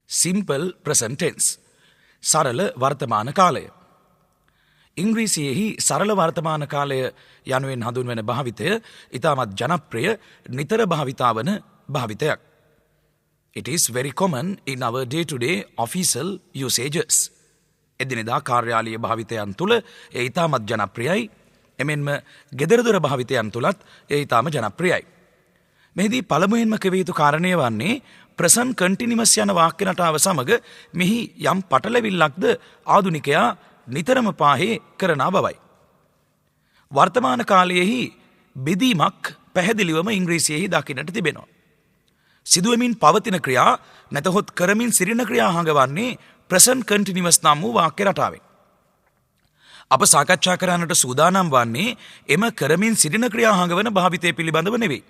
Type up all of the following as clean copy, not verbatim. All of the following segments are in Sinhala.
simple present tense. සරල වර්තමාන කාලය. ඉංග්‍රීසියෙහි සරල වර්තමාන කාලය යනුවෙන් හඳුන්වන භාවිතය ඉතාමත් ජනප්‍රිය නිතර භාවිතා වන භාවිතයක්. It is very common in our day-to-day official usages. එදිනෙදා කාර්යාලීය භාවිතයන් තුළ ඒ ඉතාමත් ජනප්‍රියයි. එමෙන්ම ගෙදරදොර භාවිතයන් තුළත් ඒ ඉතාම ජනප්‍රියයි. මෙහිදී පළමුවෙන්ම කළ යුතු කාරණය වන්නේ ප්‍රසන්ට් කන්ටිනියස් යන වාක්‍ය රටාව සමග මෙහි යම් පටලැවිල්ලක්ද ආධුනිකයා නිතරම පාහේ කරන බවයි. වර්තමාන කාලයෙහි බෙදීමක් පැහැදිලිවම ඉංග්‍රීසියෙහි දකින්නට තිබෙනවා. සිදුවමින් පවතින ක්‍රියා නැතහොත් කරමින් සිටින ක්‍රියා හඟවන්නේ ප්‍රසන්ට් කන්ටිනියස් නම් වූ වාක්‍ය රටාවෙන්. අප සාකච්ඡා කරන්නට සූදානම් වන්නේ එම කරමින් සිටින ක්‍රියා හඟවන භාවිතය පිළිබඳව නෙවෙයි.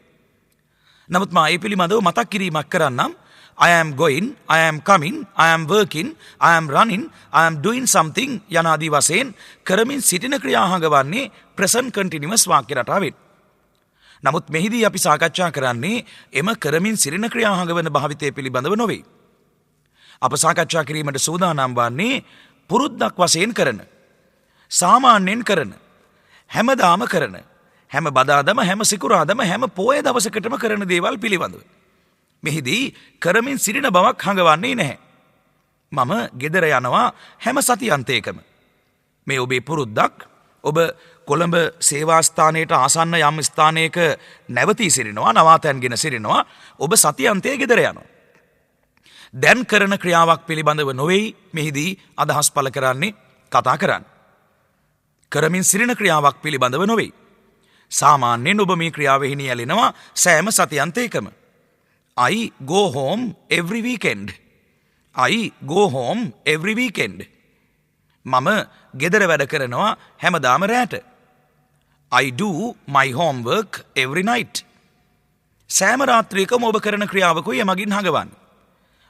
නමුත් මා ඒ පිළිබඳව මතක් කිරීමක් කරන්නම්. I am going, I am coming, I am working, I am running, I am doing something යනාදී වශයෙන් කරමින් සිටින ක්‍රියා හඟවන්නේ present continuous වාක්‍ය රටාවෙන්. නමුත් මෙහිදී අපි සාකච්ඡා කරන්නේ එම කරමින් සිටින ක්‍රියා හඟවන භාවිතය පිළිබඳව නොවේ. අප සාකච්ඡා කිරීමට සූදානම් වන්නේ පුරුද්දක් වශයෙන් කරන, සාමාන්‍යයෙන් කරන, හැමදාම කරන, හැම බදාදම හැම සිකුරාදම හැම පෝය දවසකටම කරන දේවල් පිළිබඳව. මෙහිදී කරමින් සිටින බවක් හඟවන්නේ නැහැ. මම ගෙදර යනවා හැම සතියන්තයකම. මේ ඔබේ පුරුද්දක්. ඔබ කොළඹ සේවාස්ථානයට ආසන්න යම් ස්ථානයක නැවතී සිටිනවා, නවාතැන්ගෙන සිටිනවා. ඔබ සතියන්තයේ ගෙදර යනවා. දැන් කරන ක්‍රියාවක් පිළිබඳව නොවේයි මෙහිදී අදහස් පළ කරන්නේ, කතා කරන්නේ. කරමින් සිටින ක්‍රියාවක් පිළිබඳව නොවේ. සාමාන්‍යයෙන් ඔබ මේ ක්‍රියාවෙහි නියැලෙනවා සෑම සතියන්තයකම. I go home every weekend. I go home every weekend. මම ගෙදර වැඩ කරනවා හැමදාම රැට. I do my homework every night. සෑම රාත්‍රියකම ඔබ කරන ක්‍රියාවකුයි එමගින් හඟවන්නේ.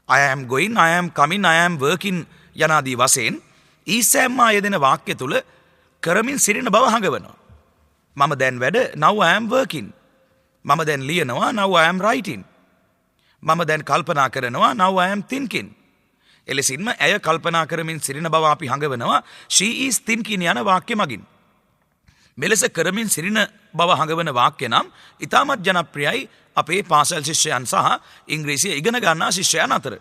I am going, I am coming, I am working යනාදී වශයෙන් ඊ සෑම යෙදෙන වාක්‍ය තුල කරමින් සිටින බව හඟවනවා. මම දැන් වැඩ, now I am working. මම දැන් ලියනවා, now I am writing. මම දැන් කල්පනා කරනවා, now I am thinking. එලෙසින්ම ඇය කල්පනා කරමින් සිටින බව අපි හඟවනවා she is thinking යන වාක්‍ය මගින්. මෙලෙස කරමින් සිටින බව හඟවන වාක්‍ය නම් ඉතාමත් ජනප්‍රියයි අපේ පාසල් ශිෂ්‍යයන් සහ ඉංග්‍රීසිය ඉගෙන ගන්නා ශිෂ්‍යයන් අතර.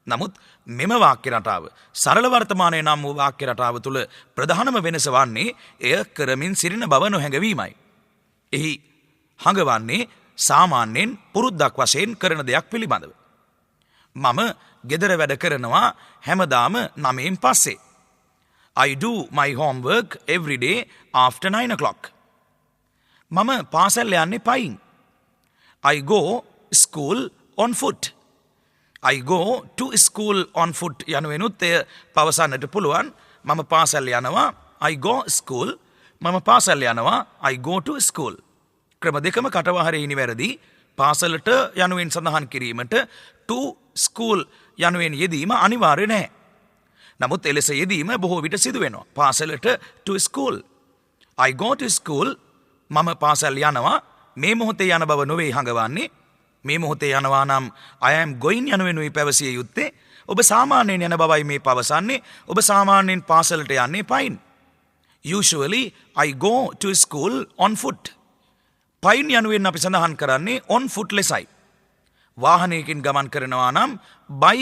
නමුත් මෙම වාක්‍ය රටාව සරල වර්තමානය නම් වූ වාක්‍ය රටාව තුළ ප්‍රධානම වෙනස වන්නේ එය කරමින් සිටින බව නොහැඟවීමයි. එහි හඟවන්නේ සාමාන්‍යයෙන් පුරුද්දක් වශයෙන් කරන දෙයක් පිළිබඳව. මම ගෙදර වැඩ කරනවා හැමදාම 9න් පස්සේ. I do my homework every day after 9 o'clock. මම පාසල් යන්නේ පයින්. I go school on foot. I go to school on foot යනුවෙනුත් එය පවසන්නට පුළුවන්. මම පාසල් යනවා I go school. මම පාසල් යනවා I go to school. ක්‍රම දෙකම කටවහරේ නිවැරදි. පාසලට යනුවෙන් සඳහන් කිරීමට to school යනුවෙන් යෙදීම අනිවාර්ය නැහැ. නමුත් එලෙස යෙදීම බොහෝ විට සිදු වෙනවා. පාසලට to school. I go to school. මම පාසල් යනවා. මේ මොහොතේ යන බව නොවේ හඟවන්නේ. මේ මොහොතේ යනවා නම් I am going යනුවෙනුයි පැවසිය යුත්තේ. ඔබ සාමාන්‍යයෙන් යන බවයි මේ පවසන්නේ. ඔබ සාමාන්‍යයෙන් පාසලට යන්නේ පයින්. Usually I go to school on foot. පයින් යනුවෙන් අපි සඳහන් කරන්නේ on foot ලෙසයි. වාහනයකින් ගමන් කරනවා නම් by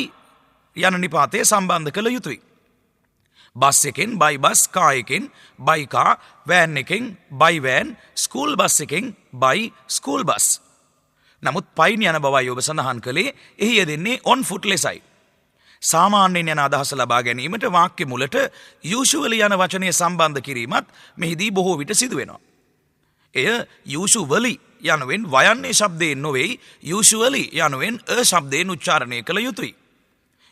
යන නිපාතය සම්බන්ධ කළ යුතුයි. බස් එකෙන් by bus, කාර් එකෙන් by car, වෑන් එකෙන් by van, ස්කූල් බස් එකෙන් by ස්කූල් බස්. නමුත් පයින් යන බවයි ඔබ සඳහන් කළේ. එහි යෙදෙන්නේ on foot ලෙසයි. සාමාන්‍යයෙන් යන අදහස ලබා ගැනීමට වාක්‍ය මුලට usually යන වචනය සම්බන්ධ කිරීමත් මෙහිදී බොහෝ විට සිදු වෙනවා. එය usually යනුවෙන් වයන්නේ ශබ්දයෙන් නොවේ. usually යනුවෙන් ශබ්දයෙන් උච්චාරණය කළ යුතුයි.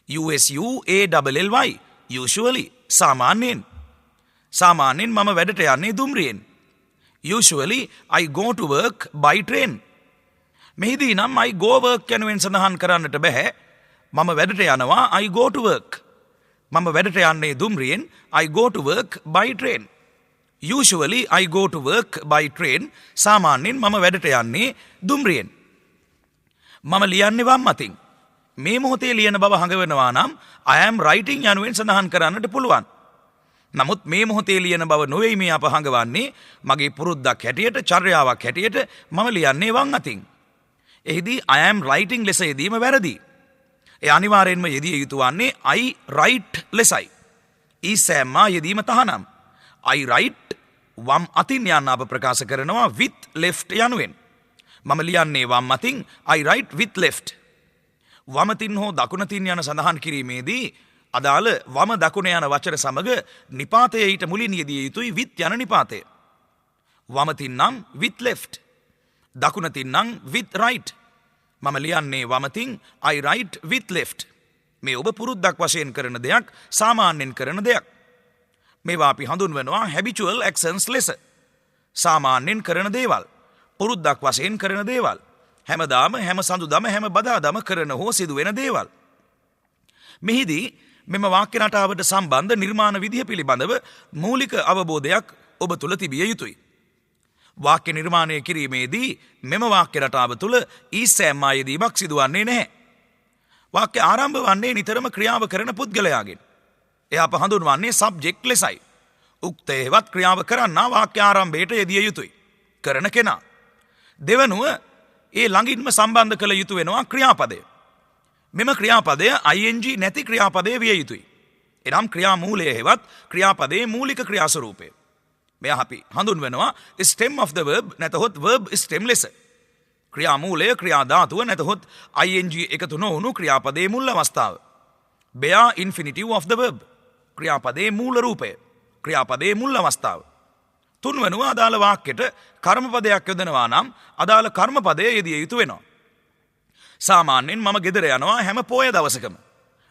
USUALLY usually සාමාන්‍යයෙන්. සාමාන්‍යයෙන් මම වැඩට යන්නේ දුම්රියෙන්. Usually I go to work by train. මෙහිදී නම් I go work යනුවෙන් සඳහන් කරන්නට බෑ. මම වැඩට යනවා I go to work. මම වැඩට යන්නේ දුම්රියෙන්. I go to work by train. Usually I go to work by train. සාමාන්‍යයෙන් මම වැඩට යන්නේ දුම්රියෙන්. මම ලියන්නේ වම් අතින්. මේ මොහොතේ ලියන බව හඟවනවා නම් I am writing යනුවෙන් සඳහන් කරන්නට පුළුවන්. නමුත් මේ මොහොතේ ලියන බව නොවේ මේ අප හඟවන්නේ මගේ පුරුද්දක් හැටියට චර්යාවක් හැටියට මම ලියන්නේ වම් අතින්. එහිදී I am writing ලෙස යෙදීම වැරදි. ඒ අනිවාර්යෙන්ම යෙදිය යුතු වන්නේ I write ලෙසයි. ඊසෑම්මා යෙදීම තහනම්. I write වම් අතින් යන්න අප ප්‍රකාශ කරනවා with left යනුවෙන්. මම ලියන්නේ වම් අතින් I write with left. වමතින් හෝ දකුණතින් යන සඳහන් කිරීමේදී අදාළ වම දකුණ යන වචන සමග නිපාතය ඊට මුලින් යෙදිය යුතුයි with යන නිපාතය. වමතින් නම් with left. දකුණතින් නම් with right. මම ලියන්නේ වමතින් I write with left. මේ ඔබ පුරුද්දක් වශයෙන් කරන දෙයක්, සාමාන්‍යයෙන් කරන දෙයක්. මේවා අපි හඳුන්වනවා habitual actions ලෙස. සාමාන්‍යයෙන් කරන දේවල්, පුරුද්දක් වශයෙන් කරන දේවල්. හැමදාම හැම සඳුදම හැම බදාදම කරන හෝ සිදුවෙන දේවල්. මෙහිදී මෙම වාක්‍ය රටාවට සම්බන්ධ නිර්මාණ විදිහ පිළිබඳව මූලික අවබෝධයක් ඔබ තුළ තිබිය යුතුයි. වාක්‍ය නිර්මාණය කිරීමේදී මෙම වාක්‍ය රටාව තුළ ඊසෑම්මා යෙදීමක් සිදුවන්නේ නැහැ. වාක්‍ය ආරම්භ වන්නේ නිතරම ක්‍රියාව කරන පුද්ගලයාගෙන්. එය අප හඳුන්වන්නේ සබ්ජෙක්ට් ලෙසයි. උක්ත හේවත් ක්‍රියාව කරන්නා වාක්‍ය ආරම්භයට යෙදිය යුතුයි. කරන කෙනා. දෙවනුව ඒ ළඟින්ම සම්බන්ධ කළ යුතු වෙනවා ක්‍රියාපදය. මෙම ක්‍රියාපදය ING නැති ක්‍රියාපදය විය යුතුයි. එනම් ක්‍රියාමූලය හෙවත් ක්‍රියාපදයේ මූලික ක්‍රියාස්වරූපය. මෙය අපි හඳුන්වනවා stem of the verb නැතහොත් verb stem ලෙස. ක්‍රියාමූලය ක්‍රියාධාතුව නැතහොත් ING එකතු නොවුණු ක්‍රියාපදයේ මුල් අවස්ථාව. bare infinitive of the verb. ක්‍රියාපදයේ මූල රූපය. ක්‍රියාපදයේ මුල් අවස්ථාව. තුන්වනුව අදාළ වාක්‍යයට කර්මපදයක් යොදනවා නම් අදාළ කර්මපදය යෙදිය යුතු වෙනවා. සාමාන්‍යයෙන් මම ගෙදර යනවා හැම පෝය දවසකම.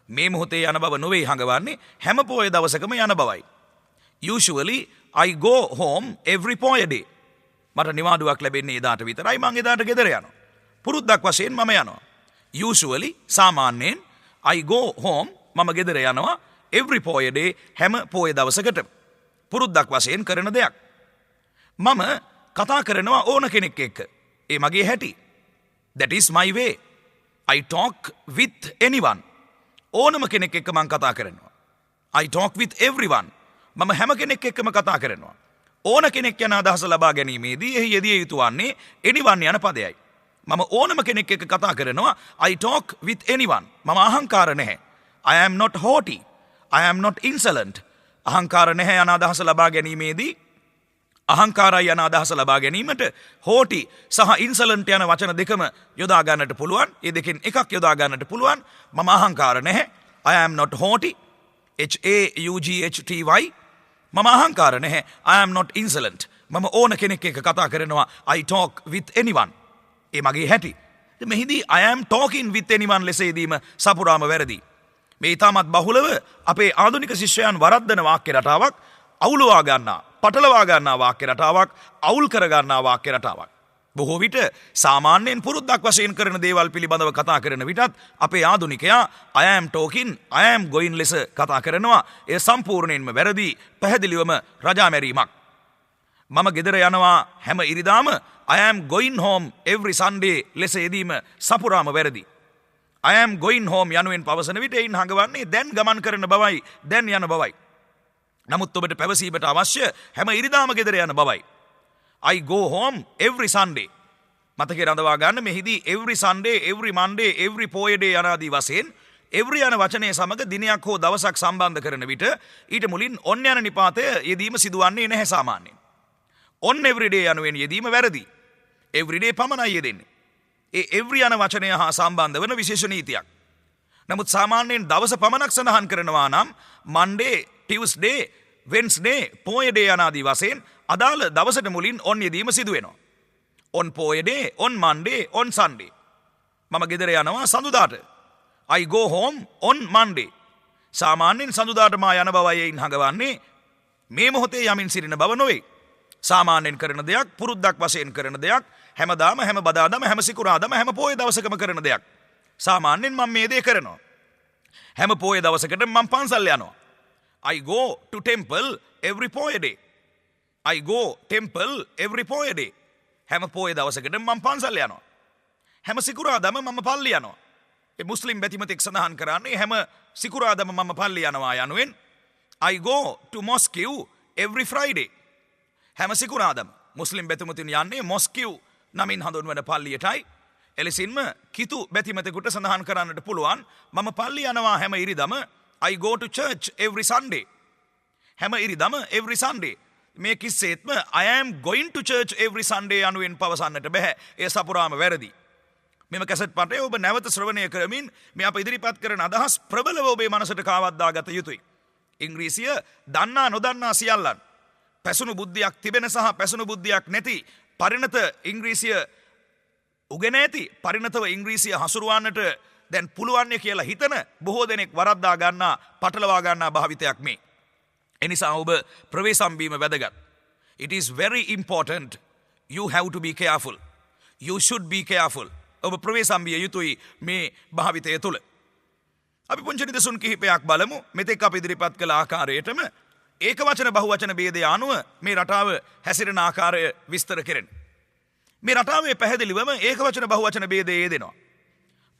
මේ මොහොතේ යන බව නොවේ හඟවන්නේ හැම පෝය දවසකම යන බවයි. Usually I go home every Poya day. මට නිවාඩුවක් ලැබෙන්නේ එදාට විතරයි මං එදාට ගෙදර යනවා. පුරුද්දක් වශයෙන් මම යනවා. Usually සාමාන්‍යයෙන් I go home මම ගෙදර යනවා every පෝය day හැම පෝය දවසකට. පුරුද්දක් වශයෙන් කරන දෙයක්. මම කතා කරනවා ඕන කෙනෙක් එක්ක. ඒ මගේ හැටි. That is my way. I talk with anyone. ඕනම කෙනෙක් එක්ක මං කතා කරනවා. I talk with everyone. මම හැම කෙනෙක් එක්කම කතා කරනවා. ඕන කෙනෙක් යන අදහස ලබා ගැනීමේදී එහි යෙදිය යුතු වන්නේ anyone යන පදයයි. මම ඕනම කෙනෙක් එක්ක කතා කරනවා I talk with anyone. මම අහංකාර නැහැ. I am not haughty. I am not insolent. අහංකාර නැහැ යන අදහස ලබා ගැනීමේදී අහංකාරයි යන අදහස ලබා ගැනීමට හෝටි සහ ඉන්සලන්ට් යන වචන දෙකම යොදා ගන්නට පුළුවන්. ඒ දෙකෙන් එකක් යොදා ගන්නට පුළුවන්. මම අහංකාර නැහැ. I am not haughty. HAUGHTY. මම අහංකාර නැහැ. I am not insolent. මම ඕන කෙනෙක් එක්ක කතා කරනවා I talk with anyone. ඒ මගේ හැටි. මෙහිදී I am talking with anyone ලෙස යෙදීම සපුරාම වැරදි. මේ ඊටමත් බහුලව අපේ ආධුනික ශිෂ්‍යයන් වරද්දන වාක්‍ය රටාවක්, අවුලවා ගන්නා, පටලවා ගන්නා වාක්‍ය රටාවක්, අවුල් කර ගන්නා වාක්‍ය රටාවක්. බොහෝ විට සාමාන්‍යයෙන් පුරුද්දක් වශයෙන් කරන දේවල් පිළිබඳව කතා කරන විටත් අපේ ආධුනිකයා I am talking, I am going ලෙස කතා කරනවා. එය සම්පූර්ණයෙන්ම වැරදි, පැහැදිලිවම රජාමැරීමක්. මම ගෙදර යනවා හැම ඉරිදාම I am going home every Sunday ලෙස යෙදීම සපුරාම වැරදි. I am going home යනුවෙන් පවසන විට එයින් හඟවන්නේ දැන් ගමන් කරන බවයි, දැන් යන බවයි. නමුත් ඔබට පැවසීමට අවශ්‍ය හැම ඉරිදාම ගෙදර යන බවයි. I go home every Sunday. මතකේ රඳවා ගන්න මෙහිදී every Sunday, every Monday, every පෝය day යනාදී වශයෙන් every යන වචනය සමග දිනයක් හෝ දවසක් සම්බන්ධ කරන විට ඊට මුලින් on යන නිපාතය යෙදීම සිදුවන්නේ නැහැ සාමාන්‍යයෙන්. on every day යනුවෙන් යෙදීම වැරදි. every day පමණයි යෙදෙන්නේ. ඒ every යන වචනය හා සම්බන්ධ වන විශේෂ නීතියක්. නමුත් සාමාන්‍යයෙන් දවස පමණක් සඳහන් කරනවා නම් Monday, Tuesday, Wednesday, පෝය day යනාදී වශයෙන් අදාළ දවසට මුලින් on යෙදීම සිදු වෙනවා. on Poya day, on Monday, on Sunday. මම ගෙදර යනවා සඳුදාට. I go home on Monday. සාමාන්‍යයෙන් සඳුදාට මා යන බවයි එයින් හඟවන්නේ මේ මොහොතේ යමින් සිටින බව නොවේ. සාමාන්‍යයෙන් කරන දෙයක්, පුරුද්දක් වශයෙන් කරන දෙයක්, හැමදාම හැම බදාදම හැම සිකුරාදම හැම පෝය දවසකම කරන දෙයක්. සාමාන්‍යයෙන් මම මේ දේ කරනවා. හැම පෝය දවසකට මම පන්සල් යනවා. I go to temple every Poya day. I go temple every Poya day. හැම පෝය දවසකට මම පන්සල් යනවා. හැම සිකුරාදම මම පල්ලි යනවා. ඒ මුස්ලිම් බැතිමතෙක් සඳහන් කරන්නේ හැම සිකුරාදම මම පල්ලි යනවා යනුවෙන් I go to mosque every Friday. හැම සිකුරාදම මුස්ලිම් බැතිමතුන් යන්නේ මොස්කිව් නමින් හඳුන්වන පල්ලියටයි. එලෙසින්ම කිතු බැතිමතෙකුට සඳහන් කරන්නට පුළුවන් මම පල්ලි යනවා හැම ඉරිදම I go to church every Sunday. හැම ඉරිදම every Sunday. මේ කිස්සේත්ම I am going to church every Sunday යනුවෙන් පවසන්නට බැහැ. එය සපුරාම වැරදි. මෙම කැසට් පටය ඔබ නැවත ශ්‍රවණය කරමින් මේ අප ඉදිරිපත් කරන අදහස් ප්‍රබලව ඔබේ මනසට කාවද්දා ගත යුතුයි. ඉංග්‍රීසිය දන්නා නොදන්නා සියල්ලන් පැසුණු බුද්ධියක් තිබෙන සහ පැසුණු බුද්ධියක් නැති පරිණත ඉංග්‍රීසිය උගෙන ඇති පරිණතව ඉංග්‍රීසිය හසුරුවන්නට දැන් පුළුවන්නේ කියලා හිතන බොහෝ දෙනෙක් වරද්දා ගන්නා පටලවා ගන්නා භාවිතයක් මේ. එනිසා ඔබ ප්‍රවේශම්බීම වැදගත්. It is very important. You have to be careful. You should be careful. ඔබ ප්‍රවේශම්බිය යුතුයි මේ භාවිතය තුළ. අපි පුංචි නිදසුන් කිහිපයක් බලමු. මෙතෙක් අපි ඉදිරිපත් කළ ආකාරයටම ඒක වචන බහුවචන භේදය අනුව මේ රටාව හැසිරෙන ආකාරය විස්තර කෙරෙන. මේ රටාවේ පැහැදිලිවම ඒක වචන බහුවචන භේදය යෙදෙනවා.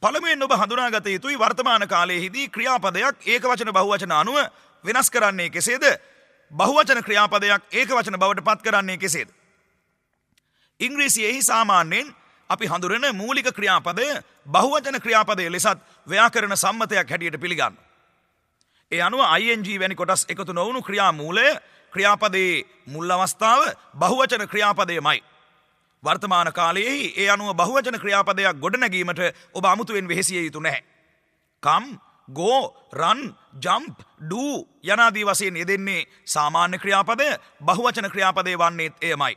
පළමුවෙන් ඔබ හඳුනාගත යුතුයි වර්තමාන කාලයේදී ක්‍රියාපදයක් ඒක වචන බහුවචන අනුව වෙනස් කරන්නේ කෙසේද? බහුවචන ක්‍රියාපදයක් ඒක වචන බවට පත් කරන්නේ කෙසේද? ඉංග්‍රීසියෙහි සාමාන්‍යයෙන් අපි හඳුරන මූලික ක්‍රියාපදය බහුවචන ක්‍රියාපදය ලෙසත් ව්‍යාකරණ සම්මතයක් හැටියට පිළිගන්න. ඒ අනුව ing වැනි කොටස් එකතු නොවුණු ක්‍රියාමූලය ක්‍රියාපදයේ මුල් අවස්ථාව බහුවචන ක්‍රියාපදයමයි. වර්තමාන කාලයෙහි ඒ අනුව බහුවචන ක්‍රියාපදයක් ගොඩනැගීමට ඔබ අමුතුවෙන් වෙහෙසිය යුතු නැහැ. come, go, run, jump, do යනාදී වශයෙන් යෙදෙන්නේ සාමාන්‍ය ක්‍රියාපදය බහුවචන ක්‍රියාපදය වන්නේත් එයමයි.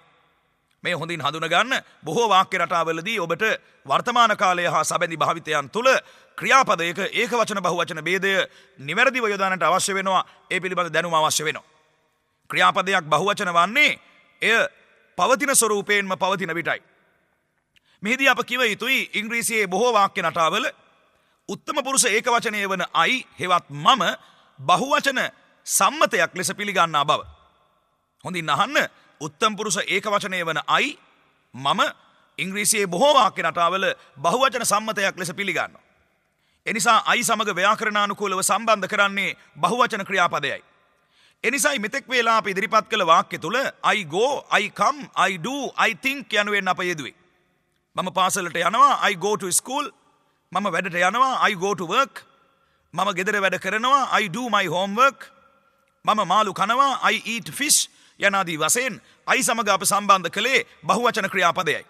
මේ හොඳින් හඳුනගන්න බොහෝ වාක්‍ය රටාවලදී ඔබට වර්තමාන කාලය හා සබැඳි භාවිතයන් තුළ ක්‍රියාපදයක ඒක වචන බහුවචන භේදය නිවැරදිව යොදානට අවශ්‍ය වෙනවා. ඒ පිළිබඳ දැනුම අවශ්‍ය වෙනවා. ක්‍රියාපදයක් බහුවචන වන්නේ එය පවතින ස්වරූපයෙන්ම පවතින විටයි. මෙහිදී අප කිව යුතුයි ඉංග්‍රීසියේ බොහෝ වාක්‍ය රටාවල උත්තම පුරුෂ ඒක වචනය වන I හෙවත් මම බහුවචන සම්මතයක් ලෙස පිළිගන්නා බව. හොඳින් අහන්න. උත්තම පුරුෂ ඒක වචනය වන I මම ඉංග්‍රීසියේ බොහෝ වාක්‍ය රටාවල බහුවචන සම්මතයක් ලෙස පිළිගන්නවා. එනිසා I සමග ව්‍යාකරණානුකූලව සම්බන්ධ කරන්නේ බහුවචන ක්‍රියාපදයයි. එනිසායි මෙතෙක් වේලා අප ඉදිරිපත් කළ වාක්‍ය තුල I go, I come, I do, I think යනුවෙන් අප යෙදුවේ. මම පාසලට යනවා I go to school. මම වැඩට යනවා I go to work. මම ගෙදර වැඩ කරනවා I do my homework. මම මාළු කනවා I eat fish යනාදී වශයෙන් I සමග අප සම්බන්ධ කළේ බහුවචන ක්‍රියාපදයයි.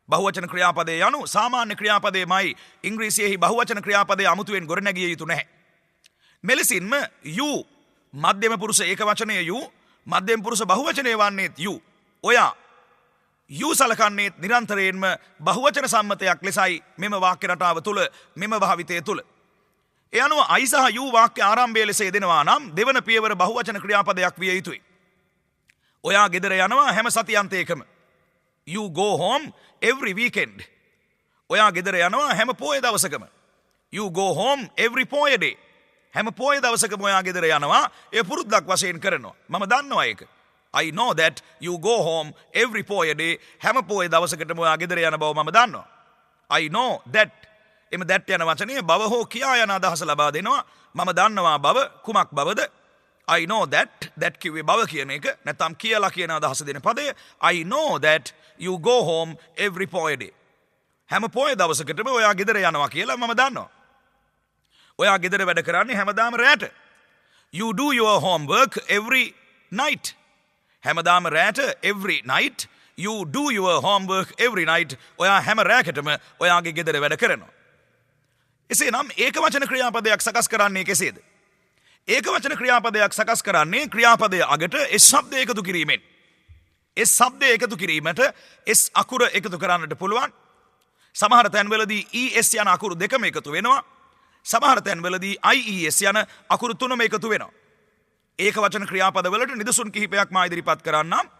බහුවචන ක්‍රියාපදය යනු සාමාන්‍ය ක්‍රියාපදයමයි. ඉංග්‍රීසියෙහි බහුවචන ක්‍රියාපදය අමුතුවෙන් ගොඩනැගිය යුතු නැහැ. මෙලෙසින්ම you මධ්‍යම පුරුෂ ඒක වචනය you මධ්‍යම පුරුෂ බහුවචනය වන්නේත් you. ඔයා you සලකන්නේත් නිරන්තරයෙන්ම බහුවචන සම්මතයක් ලෙසයි මෙම වාක්‍ය රටාව තුළ මෙම භාවිතය තුළ. ඒ අනුව I සහ you වාක්‍ය ආරම්භය ලෙස යෙදෙනවා නම් දෙවන පියවර බහුවචන ක්‍රියාපදයක් විය යුතුයි. ඔයා ගෙදර යනවා හැම සතියන්තයකම. You go home every weekend. ඔයා ගෙදර යනවා හැම පෝය දවසකම. You go home every Poya day. හැම පෝය දවසකම ඔයා ගෙදර යනවා. ඒ පුරුද්දක් වශයෙන් කරනවා. මම දන්නවා ඒක. I know that you go home every Poya day. හැම පෝය දවසකටම ඔයා ගෙදර යන බව මම දන්නවා. I know that. එම that යන වචනය බව හෝ කියා යන අදහස ලබා දෙනවා. මම දන්නවා බව කුමක් බවද? I know that කිව්වේ බව කියන එක නැත්නම් කියලා කියන අදහස දෙන පදය. I know that you go home every Poya day. හැම පෝය දවසකටම ඔයා ගෙදර යනවා කියලා මම දන්නවා. ඔයා ගෙදර වැඩ කරන්නේ හැමදාම රැට. You do your homework every night. හැමදාම රැට every night. You do your homework every night. ඔයා හැම රැකටම ඔයාගේ ගෙදර වැඩ කරනවා. එසේනම් ඒක වචන ක්‍රියාපදයක් සකස් කරන්නේ කෙසේද? ඒක වචන ක්‍රියාපදයක් සකස් කරන්නේ ක්‍රියාපදය අගට S ශබ්දය එකතු කිරීමෙන්. S ශබ්දය එකතු කිරීමට S අකුර එකතු කරන්නට පුළුවන්. සමහර තැන්වලදී ES යන අකුරු දෙකම එකතු වෙනවා. සමහර තැන්වලදී IES යන අකුරු තුනම එකතු වෙනවා. ඒක වචන ක්‍රියාපදවලට නිදසුන් කිහිපයක් මා ඉදිරිපත් කරන්නම්.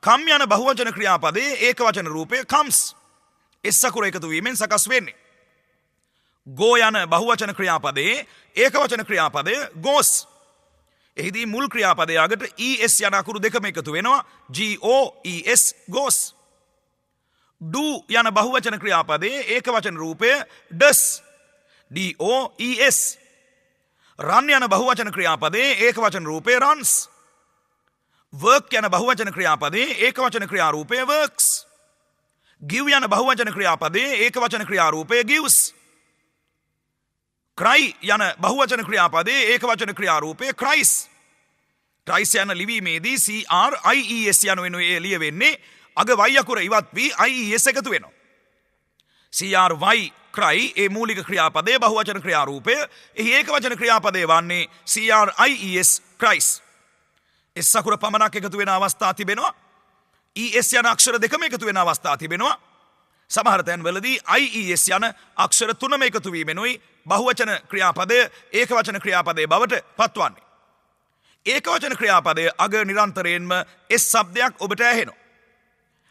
come යන බහුවචන ක්‍රියාපදයේ ඒක වචන රූපය comes. S අකුර එකතු වීමෙන් සකස් වෙන්නේ. go යන බහුවචන ක්‍රියාපදයේ ඒක වචන ක්‍රියාපදය goes. එහිදී මුල් ක්‍රියාපදය අගට ES යන අකුරු දෙකම එකතු වෙනවා. GOES goes. do යන බහුවචන ක්‍රියාපදයේ ඒක වචන රූපය does. DOES. රන් යන බහුවචන ක්‍රියාපදයේ ඒකවචන රූපේ runs. work යන බහුවචන ක්‍රියාපදයේ ඒකවචන ක්‍රියාරූපය works. give යන බහුවචන ක්‍රියාපදයේ ඒකවචන ක්‍රියාරූපය gives. cry යන බහුවචන ක්‍රියාපදයේ ඒකවචන ක්‍රියාරූපය cries. cries යන ලිවීමේදී CRIES යනුවෙනුයි එය ලියවෙන්නේ. අග y අකුර ඉවත් වී IES එකතු වෙනවා. CRY cry ඒ මූලික ක්‍රියාපදයේ බහුවචන ක්‍රියාරූපය. එහි ඒකවචන ක්‍රියාපදයේ වන්නේ CRIES cries. S අකුර පමණක් එකතු වෙන අවස්ථා තිබෙනවා. ES යන අක්ෂර දෙකම එකතු වෙන අවස්ථා තිබෙනවා. සමහර තැන්වලදී IES යන අක්ෂර තුනම එකතු වීමෙනුයි බහුවචන ක්‍රියාපදය ඒකවචන ක්‍රියාපදයේ බවට පත්වන්නේ. ඒකවචන ක්‍රියාපදය අග නිරන්තරයෙන්ම S શબ્දයක් ඔබට ඇහෙනවා.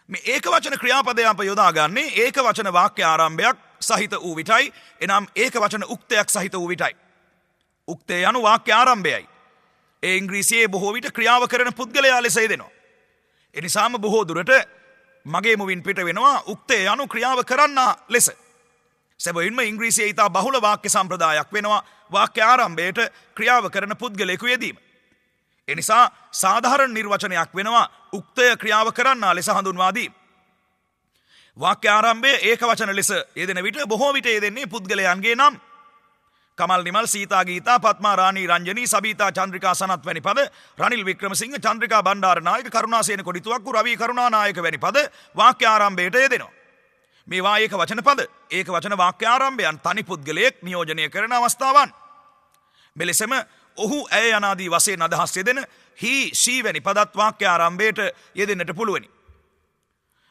මේ ඒකවචන ක්‍රියාපදය අප යොදාගන්නේ ඒකවචන වාක්‍ය ආරම්භයක් සහිත වූ විටයි. එනම් ඒකවචන උක්තයක් සහිත වූ විටයි. උක්තය යනු වාක්‍ය ආරම්භයයි. ඒ ඉංග්‍රීසියේ බොහෝ විට ක්‍රියාව කරන පුද්ගලයා ලෙස යෙදෙනවා. එනිසාම බොහෝ දුරට මගේ මුවින් පිට වෙනවා උක්තය යනු ක්‍රියාව කරන්න ලෙස. සැබවින්ම ඉංග්‍රීසියේ ඉතා බහුල වාක්‍ය සම්ප්‍රදායක් වෙනවා වාක්‍ය ආරම්භයට ක්‍රියාව කරන පුද්ගලයෙකු යෙදීම. එනිසා සාධාරණ නිර්වචනයක් වෙනවා උක්තය ක්‍රියාව කරන්න ලෙස හඳුන්වා දීම. වාක්‍ය ආරම්භය ඒකවචන ලෙස යෙදෙන විට බොහෝ විට යෙදෙන්නේ පුද්ගලයන්ගේ නම්. කමල් නිමල් සීතා ගීතා පත්මා රාණී රංජනී සබීතා චන්ද්‍රිකා සනත් වැනි පද, රනිල් වික්‍රමසිංහ චන්ද්‍රිකා බණ්ඩාරනායක කරුණාසේන කොඩිතුවක්කු රවී කරුණානායක වැනි පද වාක්‍ය ආරම්භයට යෙදෙනවා. මේවා ඒක වචන පද ඒක වචන වාක්‍ය ආරම්භයන් තනි පුද්ගලයෙක් නියෝජනය කරන අවස්ථාවන්. මෙලෙසම ඔහු ඇය යනාදී වශයෙන් අදහස් යෙදෙන he she වැනි පදත් වාක්‍ය ආරම්භයට යෙදෙන්නට පුළුවනි.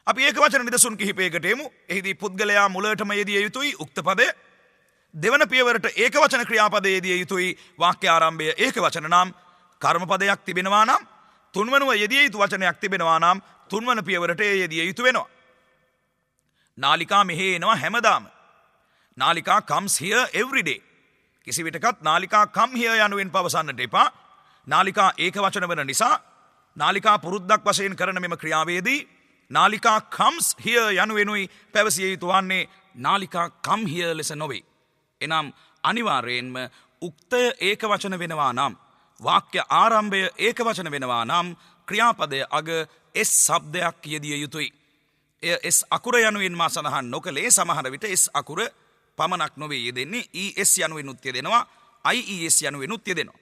අපි ඒක වචන නිදසුන් කිහිපයකට එමු. එහිදී පුද්ගලයා මුලටම යෙදිය යුතුයි උක්ත පදය. දෙවන පියවරට ඒකවචන ක්‍රියාපදයේ යෙදිය යුතුයි වාක්‍ය ආරම්භය ඒකවචන නම්. කර්මපදයක් තිබෙනවා නම් තුන්වනුව යෙදිය යුතු වචනයක් තිබෙනවා නම් තුන්වන පියවරට යෙදිය යුතු වෙනවා. නාලිකා මෙහි එනවා හැමදාම. නාලිකා comes here every day. කිසි විටකත් නාලිකා come here යනුවෙන් පවසන්නට එපා. නාලිකා ඒකවචන වන නිසා නාලිකා පුරුද්දක් වශයෙන් කරන මෙම ක්‍රියාවේදී නාලිකා comes here යනුවෙනුයි පැවසිය යුතු වන්නේ. නාලිකා come here ලෙස නොවේ. එනම් අනිවාර්යයෙන්ම උක්තය ඒකවචන වෙනවා නම් වාක්‍ය ආරම්භය ඒකවචන වෙනවා නම් ක්‍රියාපදය අග S શબ્දයක් යෙදිය යුතුයි. එය S අකුර යනුවෙන් මා සඳහන් නොකළේ සමහර විට S අකුර පමණක් නොවේ යෙදෙන්නේ ES යනුවෙනුත් යෙදෙනවා IES යනුවෙනුත් යෙදෙනවා.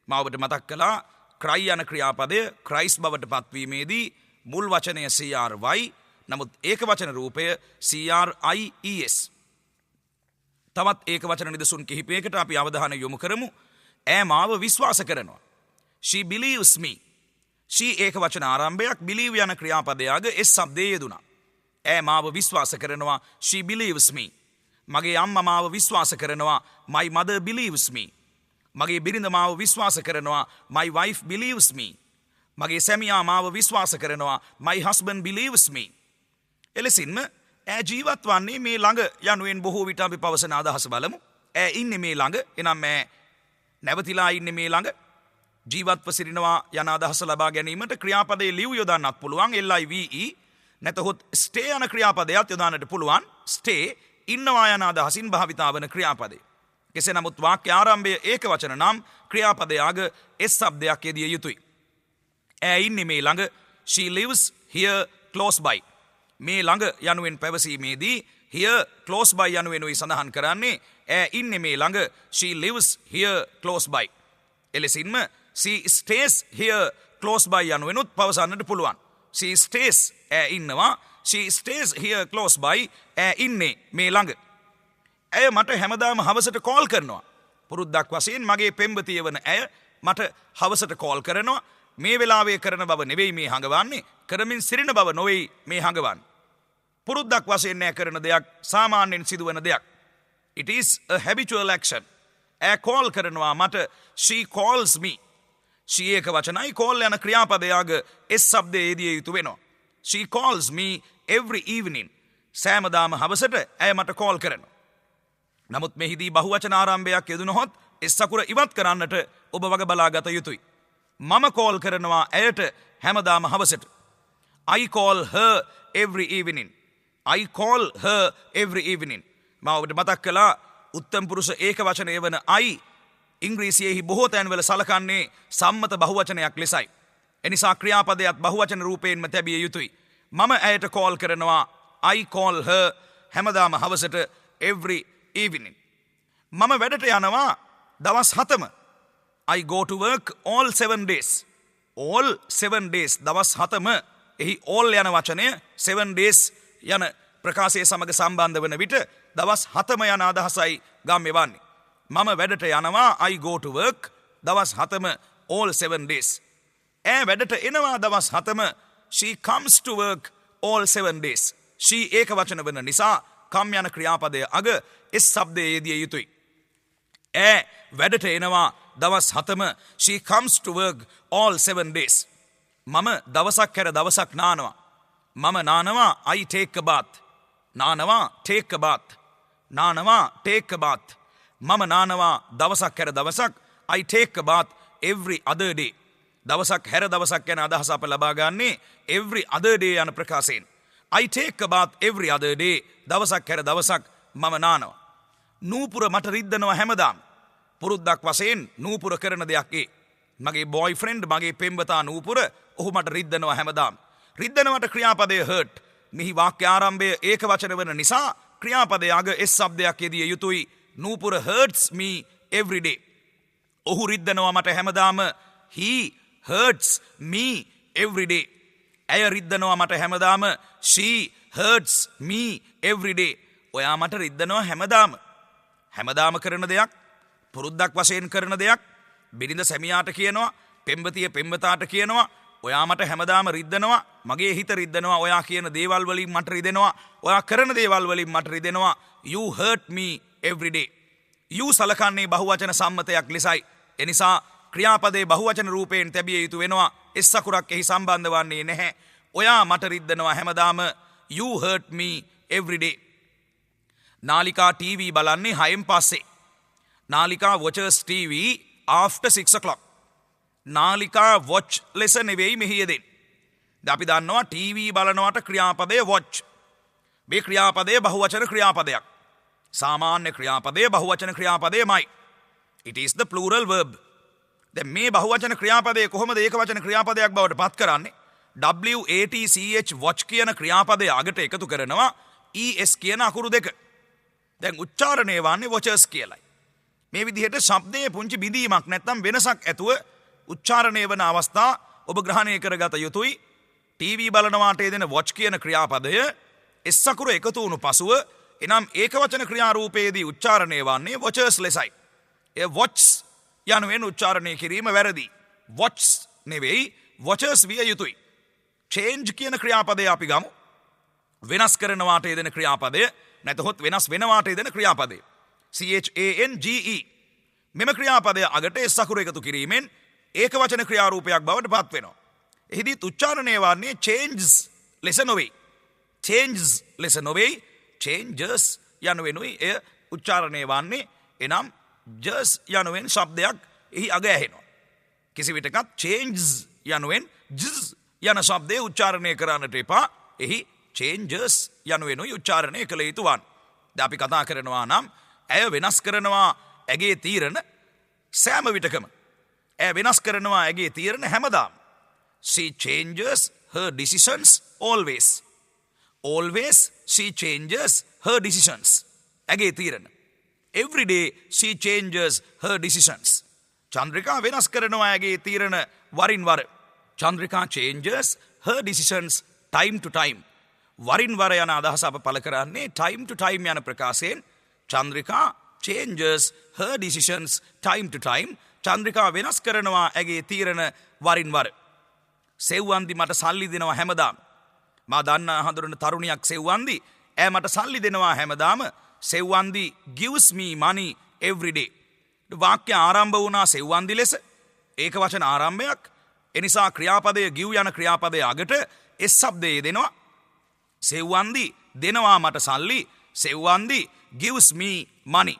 මා ඔබට මතක් කළා cry යන ක්‍රියාපදය Christ බවට පත්වීමේදී මුල් වචනය CRY නමුත් ඒකවචන රූපය CRIES. තවත් ඒකවචන නිදසුන් කිහිපයකට අපි අවධානය යොමු කරමු. ඈ මාව විශ්වාස කරනවා. She believes me. she ඒකවචන ආරම්භයක් believe යන ක්‍රියාපදයක S શબ્දයේ යෙදුණා. ඈ මාව විශ්වාස කරනවා. She believes me. මගේ අම්මා මාව විශ්වාස කරනවා. My mother believes me. මගේ බිරිඳ මාව විශ්වාස කරනවා. My wife believes me. මගේ සැමියා මාව විශ්වාස කරනවා. My husband believes me. එලෙසින්ම ඈ ජීවත් වන්නේ මේ ළඟ යනුවෙන් බොහෝ විට අපි පවසන අදහස බලමු. ඈ ඉන්නේ මේ ළඟ. එනම් ඈ නැවතිලා ඉන්නේ මේ ළඟ. ජීවත්ව සිටිනවා යන අදහස ලබා ගැනීමට ක්‍රියාපදයේ ලිව් යොදන්නත් පුළුවන් LIVE. නැතහොත් stay යන ක්‍රියාපදයක් යොදන්නට පුළුවන්. stay ඉන්නවා යන අදහසින් භාවිතා වන ක්‍රියාපදේ. කෙසේ නමුත් වාක්‍ය ආරම්භය ඒකවචන නම් ක්‍රියාපදය අග S શબ્දයක් යෙදිය යුතුයි. ඈ ඉන්නේ මේ ළඟ. She lives here close by. මේ ළඟ යනුවෙන් පැවසීමේදී here close by යනුවෙනුයි සඳහන් කරන්නේ. ඈ ඉන්නේ මේ ළඟ. She lives here close by. එලෙසින්ම she stays here close by යනුවෙනුත් පවසන්නට පුළුවන්. she stays ඈ ඉන්නවා. she stays here close by ඈ ඉන්නේ මේ ළඟ. ඇය මට හැමදාම හවසට කෝල් කරනවා. පුරුද්දක් වශයෙන් මගේ පෙම්වතිය වන ඇය මට හවසට කෝල් කරනවා. මේ වෙලාවේ කරන බව නෙවෙයි මේ හඟවන්නේ. කරමින් සිටින බව නොවේ මේ හඟවන්නේ. පුරුද්දක් වශයෙන් ඈ කරන දෙයක් සාමාන්‍යයෙන් සිදුවන දෙයක්. It is a habitual action. ඈ කෝල් කරනවා මට. She calls me. she එක වචනයි call යන ක්‍රියාපදයක S શબ્දයේ යෙදිය යුතු වෙනවා. She calls me every evening. සෑමදාම හවසට ඇය මට කෝල් කරනවා. නමුත් මෙහිදී බහුවචන ආරම්භයක් යෙදුනොත් S අකුර ඉවත් කරන්නට ඔබ වග බලාගත යුතුයි. මම කෝල් කරනවා ඇයට හැමදාම හවසට. I call her every evening. I call her every evening. මා ඔබට මතක් කළා උත්තම පුරුෂ ඒක වචනය වන I ඉංග්‍රීසියෙහි බොහෝ තැන්වල සලකන්නේ සම්මත බහුවචනයක් ලෙසයි. එනිසා ක්‍රියාපදයක් බහුවචන රූපයෙන්ම තැබිය යුතුයි. මම ඇයට කෝල් කරනවා I call her හැමදාම හවසට every evening. මම වැඩට යනවා දවස් 7ම. I go to work all 7 days. all 7 days දවස් 7ම. එහි all යන වචනය 7 days යන ප්‍රකාශය සමග සම්බන්ධ වන විට දවස් 7ම යන අදහසයි ගම්‍ය වන්නේ. මම වැඩට යනවා I go to work දවස් 7ම all 7 days. වැඩට එනවා දවස් 7ම she comes to work all 7 days. she ඒක වචන වන නිසා කම් යන ක්‍රියාපදය අග S ශබ්දයේ යෙදිය යුතුයි. වැඩට එනවා දවස් 7ම she comes to work all 7 days. මම දවසක් හැර දවසක් නානවා. මම නානවා I take a bath. නානවා take a bath. නානවා take a bath. මම නානවා දවසක් හැර දවසක් I take a bath every other day. දවසක් හැර දවසක් යන අදහස අප ලබා ගන්නේ every other day යන ප්‍රකාශයෙන්. I take a bath every other day. දවසක් හැර දවසක් මම නානවා. නූපුර මට රිද්දනවා හැමදාම. පුරුද්දක් වශයෙන් නූපුර කරන දෙයක් ඒ. මගේ බොයිෆ්‍රෙන්ඩ් මගේ පෙම්වතා නූපුර ඔහු මට රිද්දනවා හැමදාම. රිද්දනවට ක්‍රියාපදය hurt. මෙහි වාක්‍ය ආරම්භය ඒක වචන වන නිසා ක්‍රියාපදය අග S ශබ්දයක් යෙදිය යුතුයි. නූපුර hurts me every day. ඔහු රිද්දනවා මට හැමදාම. he hurts me every day. ඇය රිද්දනවා මට හැමදාම. she hurts me every day. ඔයා මට රිද්දනවා හැමදාම. හැමදාම කරන දෙයක්, පුරුද්දක් වශයෙන් කරන දෙයක්, බිරිඳ සැමියාට කියනවා, පෙම්වතිය පෙම්වතාට කියනවා, ඔයා මට හැමදාම රිද්දනවා, මගේ හිත රිද්දනවා, ඔයා කියන දේවල් වලින් මට රිදෙනවා, ඔයා කරන දේවල් වලින් මට රිදෙනවා. you hurt me every day. you සලකන්නේ බහුවචන සම්මතයක් ලෙසයි. එනිසා ක්‍රියාපදයේ බහුවචන රූපයෙන් තැබිය යුතු වෙනවා. S අකුරක් එහි සම්බන්ධ වන්නේ නැහැ. ඔයා මට රිද්දනවා හැමදාම. you hurt me every day. නාලිකා TV බලන්නේ 6න් පස්සේ. නාලිකා watches TV after 6 o'clock. නාලිකා watch ලෙස නෙවෙයි මෙහි යෙදෙන්නේ. අපි දන්නවා TV බලනවට ක්‍රියාපදය watch. මේ ක්‍රියාපදය බහුවචන ක්‍රියාපදයක්. සාමාන්‍ය ක්‍රියාපදය බහුවචන ක්‍රියාපදයමයි. it is the plural verb. දැන් මේ බහුවචන ක්‍රියාපදය කොහොමද ඒක වචන ක්‍රියාපදයක් බවට පත් කරන්නේ? WATCH watch කියන ක්‍රියාපදය අගට එකතු කරනවා ES කියන අකුරු දෙක. දැන් උච්චාරණය වන්නේ watches කියලයි. මේ විදිහට ශබ්දයේ පුංචි බිඳීමක් නැත්නම් වෙනසක් ඇතුව උච්චාරණය වන අවස්ථා ඔබ ග්‍රහණය කරගත යුතුයි. TV බලනවාට යෙදෙන watch කියන ක්‍රියාපදය S අකුර එකතු වුණු පසුව එනම් ඒකවචන ක්‍රියාරූපයේදී උච්චාරණය වන්නේ watches ලෙසයි. ඒ watch යනුවෙන් උච්චාරණය කිරීම වැරදි. watch නෙවෙයි watches විය යුතුයි. change කියන ක්‍රියාපදය අපි ගමු. වෙනස් කරනවාට යෙදෙන ක්‍රියාපදය නැතහොත් වෙනස් වෙනවාට යෙදෙන ක්‍රියාපදය. CHANGE. මෙම ක්‍රියාපදය අගට S අකුර එකතු කිරීමෙන් ඒකවචන ක්‍රියාරූපයක් බවට පත් වෙනවා. එහිදී උච්චාරණය වන්නේ changes ලෙස නොවේ. changes ලෙස නොවේ. changes යනුවෙනුයි එය උච්චාරණය වන්නේ. එනම් just යනුවෙන් ශබ්දයක් එහි අග ඇහෙනවා. කිසි විටකත් changes යනුවෙන් jz යන ශබ්දය උච්චාරණය කරන්නට එපා. එහි changes යනුවෙනුයි උච්චාරණය කළ යුතු වන්නේ. දැන් අපි කතා කරනවා නම් ඇය වෙනස් කරනවා ඇගේ තීරණ සෑම විටකම. ඇය වෙනස් කරනවා ඇගේ තීරණ හැමදාම. She changes her decisions always. Always she changes her decisions. ඇගේ තීරණ. Every day she changes her decisions. Chandrika වෙනස් කරනවා ඇගේ තීරණ වරින් වර. Chandrika changes her decisions time to time. වරින් වර යන අදහස අප පළ කරන්නේ time to time යන ප්‍රකාශයෙන්. Chandrika changes her decisions time to time. Chandrika වෙනස් කරනවා ඇගේ තීරණ වරින් වර. සෙව්වන්දි මට සල්ලි දෙනවා හැමදාම. මා දන්න හඳුරන තරුණියක් සෙව්වන්දි. ඇය මට සල්ලි දෙනවා හැමදාම. සෙව්වන්දි gives me money every day. වාක්‍ය ආරම්භ වුණා සෙව්වන්දි ලෙස. ඒක වචන ආරම්භයක්. එනිසා ක්‍රියාපදය give යන ක්‍රියාපදය අගට S ශබ්දයේ දෙනවා. සෙව්වන්දි දෙනවා මට සල්ලි. සෙව්වන්දි gives me money.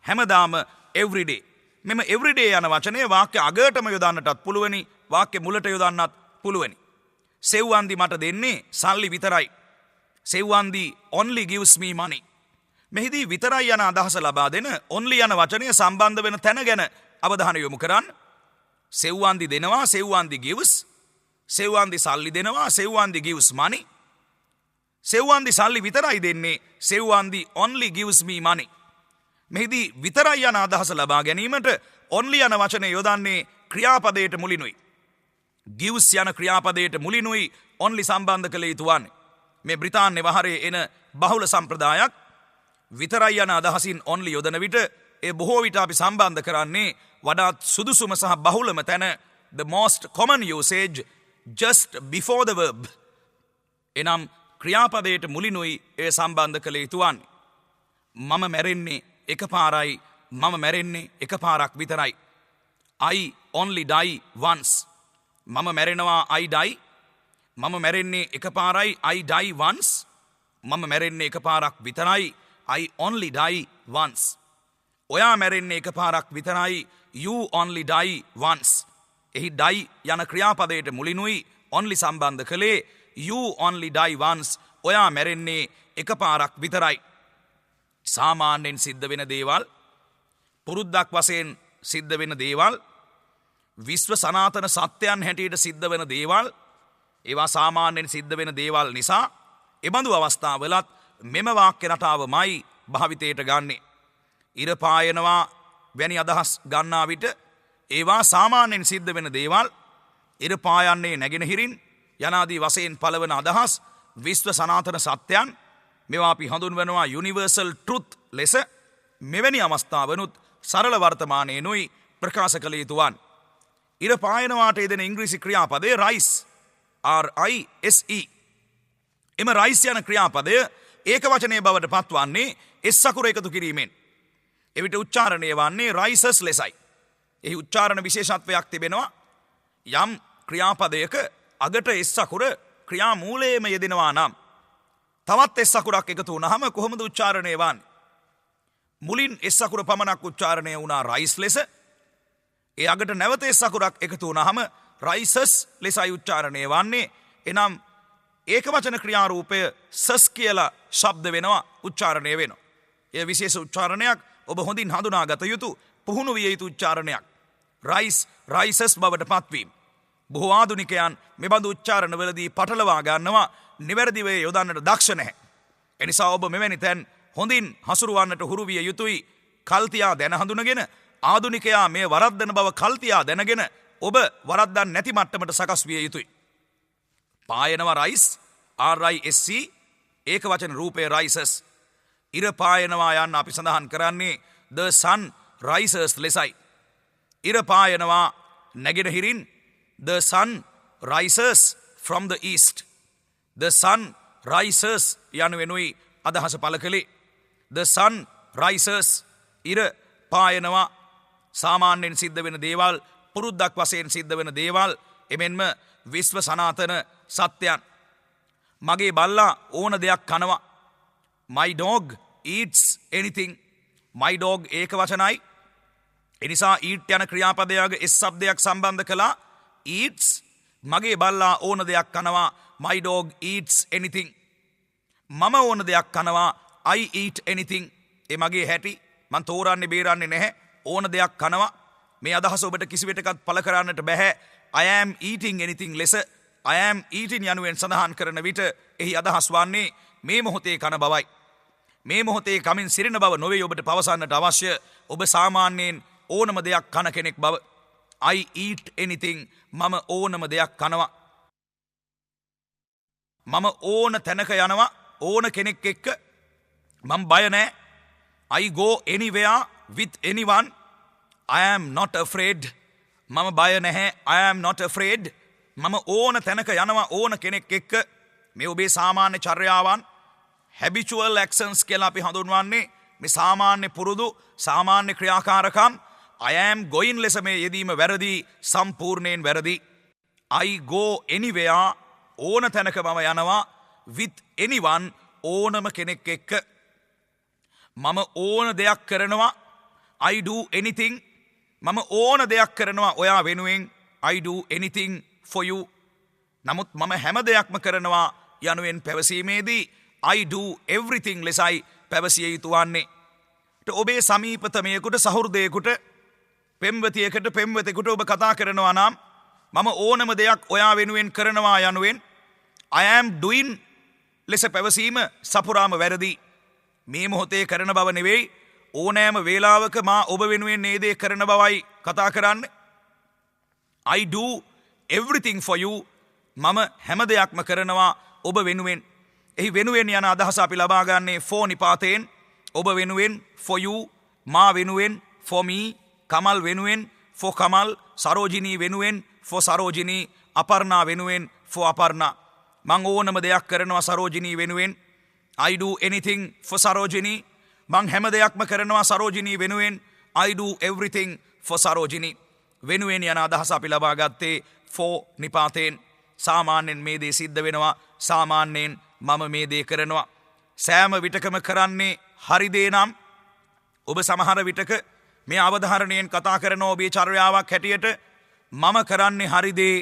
හැමදාම every day. මෙම every day යන වචනය වාක්‍ය අගටම යොදන්නටත් පුළුවනි. වාක්‍ය මුලට යොදන්නත් පුළුවනි. සෙව්වන්දි මට දෙන්නේ සල්ලි විතරයි. සෙව්වන්දි only gives me money. මෙහිදී විතරයි යන අදහස ලබා දෙන only යන වචනය සම්බන්ධ වෙන තැන ගැන අවධානය යොමු කරන්න. සෙව්වන්දි දෙනවා, සෙව්වන්දි gives. සෙව්වන්දි සල්ලි දෙනවා, සෙව්වන්දි gives money. සෙව්වන්දි සල්ලි විතරයි දෙන්නේ, සෙව්වන්දි only gives me money. මෙහිදී විතරයි යන අදහස ලබා ගැනීමට only යන වචනය යොදන්නේ ක්‍රියාපදයට මුලිනුයි. gives යන ක්‍රියාපදයට මුලිනුයි only සම්බන්ධ කළ යුතු වන්නේ. මේ බ්‍රිතාන්‍ය වහරේ එන බහුල සම්ප්‍රදායක් විතරයි යන අදහසින් only යොදන විට ඒ බොහෝ විට අපි සම්බන්ධ කරන්නේ වඩාත් සුදුසුම සහ බහුලම තැන the most common usage just before the verb. එනම් ක්‍රියාපදයට මුලිනුයි ඒ සම්බන්ධ කළ යුතු වන්නේ. මම මැරෙන්නේ එකපාරයි, මම මැරෙන්නේ එකපාරක් විතරයි. I only die once. මම මැරෙනවා I die. මම මැරෙන්නේ එකපාරයි I die once. මම මැරෙන්නේ එකපාරක් විතරයි I only die once. ඔයා මැරෙන්නේ එකපාරක් විතරයි you only die once. එහි die යන ක්‍රියාපදයට මුලිනුයි only සම්බන්ධ කළේ you only die once. ඔයා මැරෙන්නේ එකපාරක් විතරයි. සාමාන්‍යයෙන් සිද්ධ වෙන දේවල්, පුරුද්දක් වශයෙන් සිද්ධ වෙන දේවල්, විශ්ව සනාතන සත්‍යයන් හැටියට සිද්ධ වෙන දේවල්, ඒවා සාමාන්‍යයෙන් සිද්ධ වෙන දේවල් නිසා එබඳු අවස්ථාවලත් මෙම වාක්‍ය රටාවමයි භාවිතයට ගන්නේ. ඉර පායනවා වැනි අදහස් ගන්නා විට ඒවා සාමාන්‍යයෙන් සිද්ධ වෙන දේවල්, ඉර පායන්නේ නැගෙනහිරින් යනාදී වශයෙන් පළවන අදහස් විශ්ව සනාතන සත්‍යයන්, මේවා අපි හඳුන්වනවා යුනිවර්සල් ට්‍රුත් ලෙස. මෙවැනි අවස්ථාවනුත් සරල වර්තමානයෙනුයි ප්‍රකාශ කළ යුතු වන්නේ. ඉර පායනවාට යෙදෙන ඉංග්‍රීසි ක්‍රියාපදය rise, R-I-S-E. එම rise යන ක්‍රියාපදය ඒක වචනය බවට පත්වන්නේ එස් අකුර එකතු කිරීමෙන්. එවිට උච්චාරණය වන්නේ rises ලෙසයි. එහි උච්චාරණ විශේෂත්වයක් තිබෙනවා. යම් ක්‍රියාපදයක අගට එස් අකුර ක්‍රියාමූලයේම යෙදෙනවා නම් තවත් එස් අකුරක් එකතු වුණාම කොහොමද උච්චාරණය වන්නේ? මුලින් එස් අකුර පමණක් උච්චාරණය වුණා rise ලෙස. ඒ අගට නැවත එස් අකුරක් එකතු වුණාම rises ලෙසයි උච්චාරණය වන්නේ. එනම් ඒක වචන ක්‍රියාරූපය සස් කියලා ශබ්ද වෙනවා, උච්චාරණය වෙනවා. එය විශේෂ උච්චාරණයක්, ඔබ හොඳින් හඳුනාගත යුතු, පුහුණු විය යුතු උච්චාරණයක්. rise, rises බවට පත්වීම. බොහෝ ආධුනිකයන් මෙබඳු උච්චාරණවලදී පටලවා ගන්නවා, නිවැරදිව යොදන්නට දක්ෂ නැහැ. එනිසා ඔබ මෙවැනි තැන් හොඳින් හසුරුවන්නට හුරු විය යුතුයි. කල්තියා දැන හඳුනගෙන, ආධුනිකයා මේ වරද්දන බව කල්තියා දැනගෙන ඔබ වරද්දන් නැති මට්ටමට සකස් විය යුතුයි. පායනවා rise, R-I-S-C, ඒක වචන රූපේ rises. ඉර පායනවා යන්න අපි සඳහන් කරන්නේ the sun rises ලෙසයි. ඉර පායනවා නැගෙනහිරින්, the sun rises from the east. The sun rises යනුවෙනුයි අදහස පළ කළේ. The sun rises, ඉර පායනවා. සාමාන්‍යයෙන් සිද්ධ වෙන දේවල්, පුරුද්දක් වශයෙන් සිද්ධ වෙන දේවල්, එමෙන්ම විශ්ව සනාතන සත්‍යයන්. මගේ බල්ලා ඕන දෙයක් කනවා. My dog eats anything. My dog ඒක වචනයි. එනිසා eat යන ක්‍රියාපදයක s શબ્දයක් සම්බන්ධ කළා. eats, මගේ බල්ලා ඕන දෙයක් කනවා. My dog eats anything. මම ඕන දෙයක් කනවා. I eat anything. ඒ මගේ හැටි, මං තෝරන්නේ බේරන්නේ නැහැ. ඕන දෙයක් කනවා. මේ අදහස ඔබට කිසිවිටකත් පළ කරන්නට බැහැ. I am eating anything ලෙස I am eating යනුවෙන් සඳහන් කරන විට එහි අදහස් වන්නේ මේ මොහොතේ කන බවයි. මේ මොහොතේ කමින් සිරින බව නොවේ ඔබට පවසන්නට අවශ්‍ය. ඔබ සාමාන්‍යයෙන් ඕනම දෙයක් කන කෙනෙක් බව. I eat anything, මම ඕනම දෙයක් කනවා. මම ඕන තැනක යනවා, ඕන කෙනෙක් එක්ක. මම බය නැහැ. I go anywhere with anyone. I am not afraid. මම බය නැහැ. I am not afraid. මම ඕන තැනක යනවා, ඕන කෙනෙක් එක්ක. මේ ඔබේ සාමාන්‍ය චර්යාවන්, habitual actions කියලා අපි හඳුන්වන්නේ. මේ සාමාන්‍ය පුරුදු, සාමාන්‍ය ක්‍රියාකාරකම්. I am going ලෙස මේ යෙදීම වැරදි, සම්පූර්ණයෙන් වැරදි. I go anywhere, ඕන තැනක මම යනවා, with anyone, ඕනම කෙනෙක් එක්ක. මම ඕන දෙයක් කරනවා. I do anything. මම ඕන දෙයක් කරනවා ඔයා වෙනුවෙන්. I do anything for you. නමුත් මම හැම දෙයක්ම කරනවා යනුවෙන් පැවසීමේදී I do everything ලෙසයි පැවසිය යුතු වන්නේ. ඔබේ සමීපතමයෙකුට සහෘදයෙකුට පෙම්වතියකට පෙම්වතෙකුට ඔබ කතා කරනවා නම් මම ඕනම දෙයක් ඔයා වෙනුවෙන් කරනවා යනුවෙන් I am doing ලෙස පැවසීම සපුරාම වැරදි. මේ මොහොතේ කරන බව නෙවෙයි ඕනෑම වේලාවක මා ඔබ වෙනුවෙන් මේ දේ කරන බවයි කතා කරන්න. I do everything for you. මම හැම දෙයක්ම කරනවා ඔබ වෙනුවෙන්. එහි වෙනුවෙන් යන අදහස අපි ලබා ගන්නේ for නිපාතයෙන්. ඔබ වෙනුවෙන් for you, මා වෙනුවෙන් for me, කමල් වෙනුවෙන් for කමල්, සරෝජිනී වෙනුවෙන් for සරෝජිනී, අපර්ණා වෙනුවෙන් for අපර්ණා. මං ඕනම දෙයක් කරනවා සරෝජිනී වෙනුවෙන්. I do anything for Sarojini. මං හැම දෙයක්ම කරනවා සරෝජිනී වෙනුවෙන්. I do everything for Sarojini. වෙනුවෙන් යන අදහස අපි ලබා ගත්තේ for නිපාතයෙන්. සාමාන්‍යයෙන් මේ දේ සිද්ධ වෙනවා. සාමාන්‍යයෙන් මම මේ දේ කරනවා. සෑම විටකම කරන්නේ හරි දේ නම් ඔබ සමහර විටක මේ අවධාරණයෙන් කතා කරන ඔබේ චර්යාවක් හැටියට මම කරන්නේ හරි දේ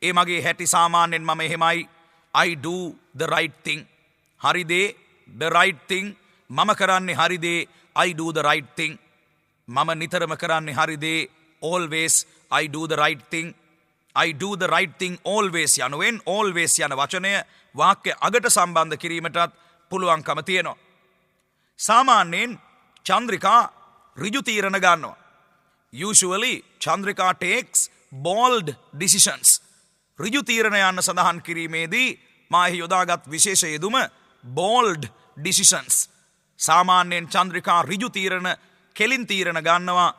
ඒ මගේ හැටි සාමාන්‍යයෙන් මම එහෙමයි. I do the right thing. හරි දේ the right thing. මම කරන්නේ හරි දේ I do the right thing. මම නිතරම කරන්නේ හරි දේ always I do the right thing. I do the right thing always යනුවෙන් always යන වචනය වාක්‍ය අගට සම්බන්ධ කිරීමටත් පුළුවන්කම තියෙනවා. සාමාන්‍යයෙන් චන්ද්‍රිකා ඍජු තීරණ ගන්නවා. Usually Chandrika takes bold decisions. ඍජු තීරණ යන්න සඳහන් කිරීමේදී මා එහි යොදාගත් විශේෂ යෙදුම bold decisions. සාමාන්‍යයෙන් චන්ද්‍රිකා ඍජු තීරණ කෙලින් තීරණ ගන්නවා.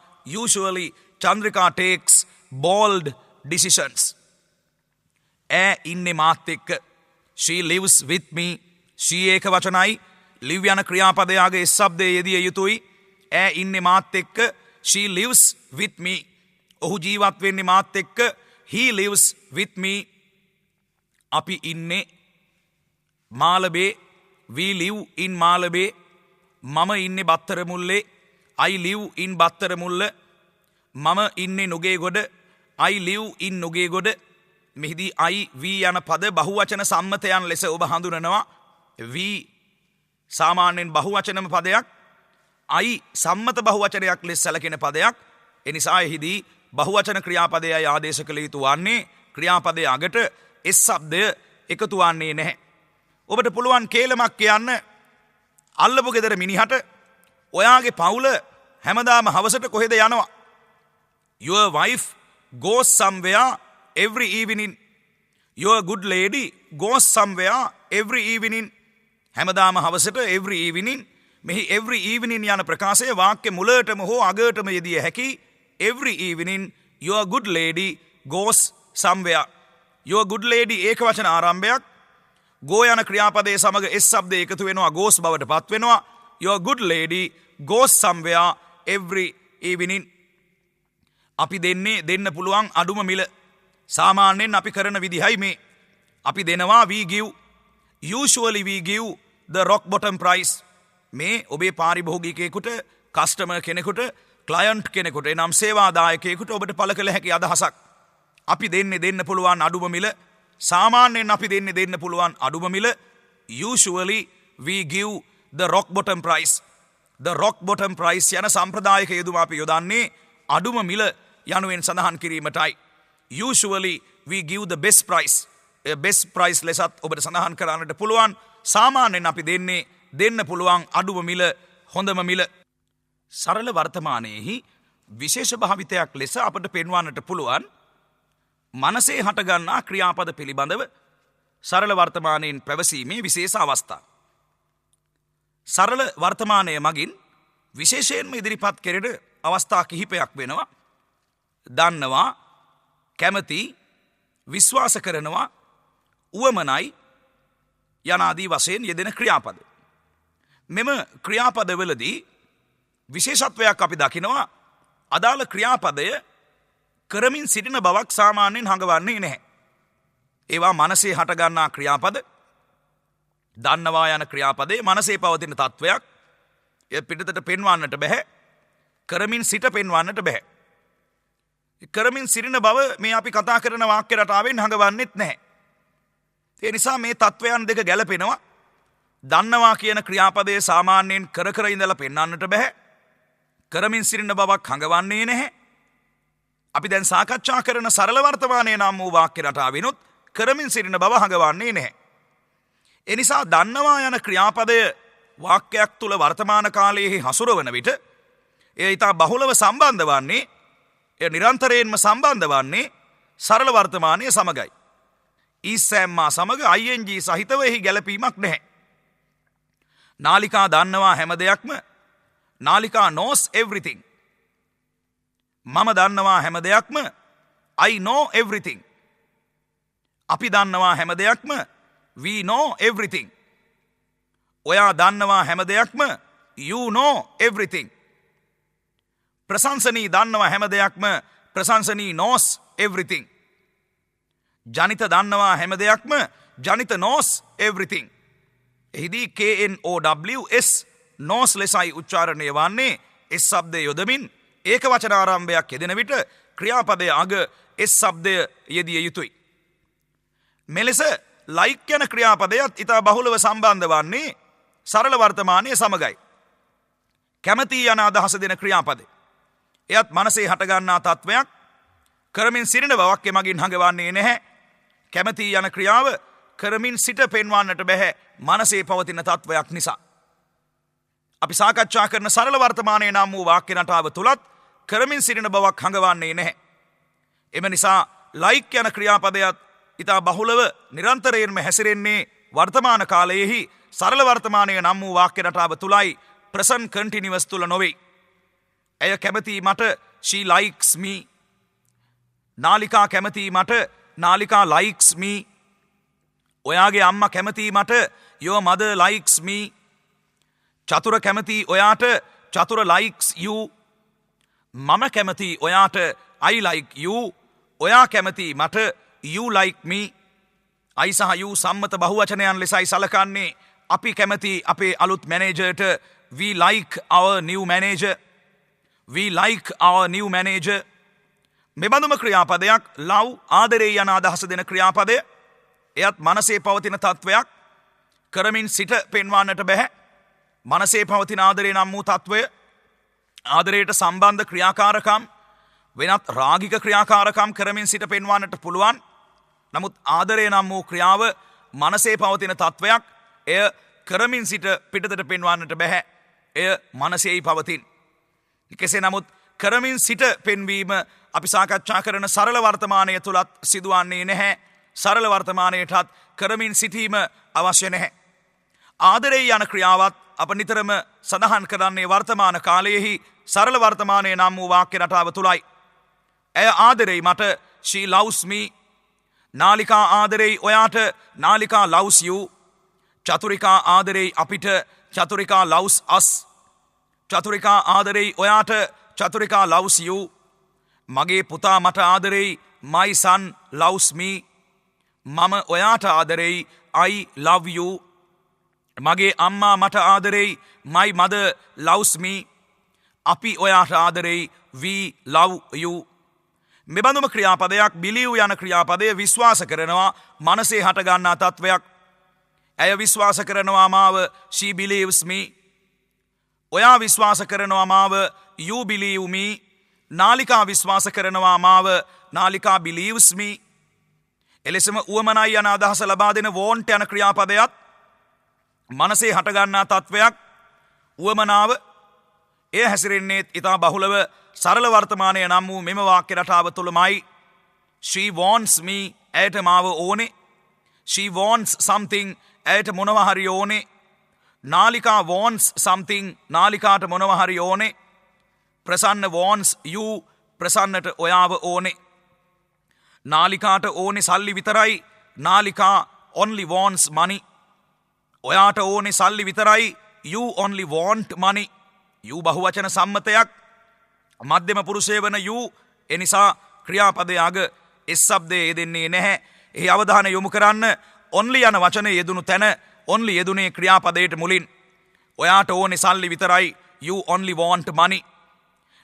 Usually Chandrika takes bold decisions. ඉන්නේ මාත් එක්ක. She lives with me. she ඒක වචනයි. live යන ක්‍රියාපදයාගේ ශබ්දයේ යෙදිය යුතුයි. ඉන්නේ මාත් එක්ක. she lives with me. ඔහු ජීවත් වෙන්නේ මාත් එක්ක. he lives with me. අපි ඉන්නේ Malabe. we live in Malabe. මම ඉන්නේ බත්තර මුල්ලේ. I live in බත්තර මුල්ල. මම ඉන්නේ Nugegoda. I live in Nugegoda. මෙහිදී I we යන පද බහුවචන සම්මතයන් ලෙස ඔබ හඳුනනවා. we සාමාන්‍යයෙන් බහුවචනම පදයක්. I සම්මත බහුවචනයක් ලෙස සැලකෙන පදයක්. එනිසා එහිදී බහුවචන ක්‍රියාපදයයි ආදේශ කළ යුතු වන්නේ. ක්‍රියාපදයේ අගට s ශබ්දය එකතු වන්නේ නැහැ. ඔබට පුළුවන් කේලමක් කියන්න අල්ලපු ගෙදර මිනිහට ඔයාගේ පවුල හැමදාම හවසට කොහෙද යනවා? Your wife goes somewhere every evening. Your good lady goes somewhere every evening. හැමදාම හවසට every evening. මෙහි every evening යන ප්‍රකාශය වාක්‍ය මුලටම හෝ අගටම යෙදිය හැකි. Every evening your good lady goes somewhere. Your good lady ඒක වචන ආරම්භයක්. go යන ක්‍රියාපදයේ සමග s ශබ්දය එකතු වෙනවා. goes බවට පත් වෙනවා. Your good lady goes somewhere every evening. අපි දෙන්න පුළුවන් අඩුම මිල. සාමාන්‍යයෙන් අපි කරන විදිහයි මේ. අපි දෙනවා we give. Usually we give the rock bottom price. මේ ඔබේ පාරිභෝගිකයෙකුට, කස්ටමර් කෙනෙකුට, ක්ලයන්ට් කෙනෙකුට, එනම් සේවාදායකයෙකුට ඔබට පළ කළ හැකි අදහසක්. අපි දෙන්න පුළුවන් අඩුම මිල. සාමාන්‍යයෙන් අපි දෙන්න පුළුවන් අඩුම මිල. Usually we give the rock bottom price. The rock bottom price යන සම්ප්‍රදායික යෙදුම අපි යොදන්නේ අඩුම මිල යනුවෙන් සඳහන් කිරීමටයි. Usually we give the best price. best price ලෙසත් ඔබට සඳහන් කරන්නට පුළුවන්. සාමාන්‍යයෙන් අපි දෙන්න පුළුවන් අඩුම මිල, හොඳම මිල. සරල වර්තමානයේහි විශේෂ භාවිතයක් ලෙස අපට පෙන්වන්නට පුළුවන් මනසේ හටගන්නා ක්‍රියාපද පිළිබඳව සරල වර්තමානයෙන් පැවසීමේ විශේෂ අවස්ථා. සරල වර්තමානය මගින් විශේෂයෙන්ම ඉදිරිපත් කෙරෙන අවස්ථා කිහිපයක් වෙනවා. දන්නවා, කැමති, විශ්වාස කරනවා, උවමනයි යනාදී වශයෙන් යෙදෙන ක්‍රියාපද. මෙම ක්‍රියාපදවලදී විශේෂත්වයක් අපි දකිනවා. අදාළ ක්‍රියාපදය කරමින් සිටින බවක් සාමාන්‍යයෙන් හඟවන්නේ නැහැ. ඒවා මනසේ හටගන්නා ක්‍රියාපද. දන්නවා යන ක්‍රියාපදේ මනසේ පවතින තත්වයක්. එය පිටතට පෙන්වන්නට බැහැ. කරමින් සිට පෙන්වන්නට බැහැ. කරමින් සිටින බව මේ අපි කතා කරන වාක්‍ය රටාවෙන් හඟවන්නෙත් නැහැ. ඒ නිසා මේ තත්වයන් දෙක ගැලපෙනවා. දන්නවා කියන ක්‍රියාපදයේ සාමාන්‍යයෙන් කර කර ඉඳලා පෙන්වන්නට බෑ. කරමින් සිටින බවක් හඟවන්නේ නැහැ. අපි දැන් සාකච්ඡා කරන සරල වර්තමානයේ නම් වූ වාක්‍ය රටාවිනුත් කරමින් සිටින බව හඟවන්නේ නැහැ. ඒ නිසා දන්නවා යන ක්‍රියාපදය වාක්‍යයක් තුල වර්තමාන කාලයේ හසුරවන විට එය ඊට බහුලව සම්බන්ධ වන්නේ, එය නිරන්තරයෙන්ම සම්බන්ධ වන්නේ සරල වර්තමානයේ සමගයි. ඊසෑම්මා සමග ing සහිතව එහි ගැලපීමක් නැහැ. නාලිකා දන්නවා හැම දෙයක්ම. නාලිකා knows everything. මම දන්නවා හැම දෙයක්ම. I know everything. අපි දන්නවා හැම දෙයක්ම. We know everything. ඔයා දන්නවා හැම දෙයක්ම. You know everything. ප්‍රශංසනී දන්නවා හැම දෙයක්ම. ප්‍රශංසනී knows everything. ජනිත දන්නවා හැම දෙයක්ම. ජනිත knows everything. එහිදී KNOWS knows ලෙසයි උච්චාරණය වන්නේ. S ශබ්දය යොදමින් ඒක වචන ආරම්භයක් යෙදෙන විට ක්‍රියාපදයේ අග S ශබ්දය යෙදිය යුතුයි. මෙලෙස like යන ක්‍රියාපදයත් ඉතා බහුලව සම්බන්ධ වන්නේ සරල වර්තමානයේ සමගයි. කැමති යන අදහස දෙන ක්‍රියාපදේ. එයත් මනසේ හටගන්නා තත්වයක්. කරමින් සිටින බවක් එමගින් හඟවන්නේ නැහැ. කැමති යන ක්‍රියාව කරමින් සිට පෙන්වන්නට බැහැ මනසේ පවතින තත්වයක් නිසා. අපි සාකච්ඡා කරන සරල වර්තමානයේ නම් වූ වාක්‍ය රටාව තුලත් කරමින් සිටින බවක් හඟවන්නේ නැහැ. එම නිසා like යන ක්‍රියාපදයත් ඉතා බහුලව නිරන්තරයෙන්ම හැසිරෙන්නේ වර්තමාන කාලයේහි සරල වර්තමානයේ නම් වූ වාක්‍ය රටාව තුලයි, present continuous තුල නොවේ. ඇය කැමති මට, she likes me. නාලිකා කැමති මට, නාලිකා likes me. ඔයාගේ අම්මා කැමති මට, your mother likes me. චතුර කැමති ඔයාට, චතුර likes you. මම කැමති ඔයාට, I like you. ඔයා කැමති මට, you like me. I සහ you සම්මත බහුවචනයන් ලෙසයි සලකන්නේ. අපි කැමති අපේ අලුත් මැනේජර්ට, we like our new manager. We like our new manager. මෙබඳුම ක්‍රියාපදයක් love ආදරේ යන අදහස දෙන ක්‍රියාපදය. එයත් මනසේ පවතින තත්වයක්. කරමින් සිට පෙන්වන්නට බැහැ. මනසේ පවතින ආදරේ නම් වූ තත්වය, ආදරයට සම්බන්ධ ක්‍රියාකාරකම්, වෙනත් රාගික ක්‍රියාකාරකම් කරමින් සිට පෙන්වන්නට පුළුවන්. නමුත් ආදරේ නම් වූ ක්‍රියාව මනසේ පවතින තත්වයක්. එය කරමින් සිට පිටතට පෙන්වන්නට බැහැ. එය මනසේයි පවතින. කෙසේ නමුත් කරමින් සිට පෙන්වීම අපි සාකච්ඡා කරන සරල වර්තමානය තුලත් සිදුවන්නේ නැහැ. සරල වර්තමානයටත් කරමින් සිටීම අවශ්‍ය නැහැ. ආදරේ යන ක්‍රියාවත් අප නිතරම සඳහන් කරන්නේ වර්තමාන කාලයෙහි සරල වර්තමානයේ නම් වූ වාක්‍ය රටාව තුලයි. ඇය ආදරේ මට, she loves me. නාලිකා ආදරේ ඔයාට, නාලිකා loves you. චතුරිකා ආදරේ අපිට, චතුරිකා loves us. චතුරිකා ආදරේ ඔයාට, චතුරිකා loves you. මගේ පුතා මට ආදරේ, my son loves me. මම ඔයාට ආදරේ, I love you. මගේ අම්මා මට ආදරේ, my mother loves me. අපි ඔයාට ආදරේ, we love you. මෙබඳුම ක්‍රියාපදයක් believe යන ක්‍රියාපදය විශ්වාස කරනවා, මනසේ හටගන්නා තත්වයක්. ඇය විශ්වාස කරනවා මාව, she believes me. ඔයා විශ්වාස කරනවා මාව, you believe me. නාලිකා විශ්වාස කරනවා මාව, නාලිකා believes me. එලෙසම උවමනයි යන අදහස ලබා දෙන want යන ක්‍රියාපදයක් මනසේ හටගන්නා තත්වයක්. උවමනාව එය හැසිරෙන්නේ ඉතා බහුලව සරල වර්තමානය නම් වූ මෙම වාක්‍ය රටාව තුළමයි. she wants me. ඇයට මාව ඕනේ. she wants something. ඇයට මොනවා හරි ඕනේ. නාලිකා wants something. නාලිකාට මොනවා හරි ඕනේ. ප්‍රසන්න wants you. ප්‍රසන්නට ඔයාව ඕනේ. නාලිකාට ඕනේ සල්ලි විතරයි. නාලිකා only wants money. ඔයාට ඕනේ සල්ලි විතරයි. you only want money. you බහුවචන සම්මතයක්. මධ්‍යම පුරුෂය වන you. එනිසා ක්‍රියාපදයේ අග S ශබ්දය යෙදෙන්නේ නැහැ. එහි අවධානය යොමු කරන්න. only යන වචනේ යෙදුණු තැන only යෙදුනේ ක්‍රියාපදයට මුලින්. ඔයාට ඕනේ සල්ලි විතරයි. you only want money.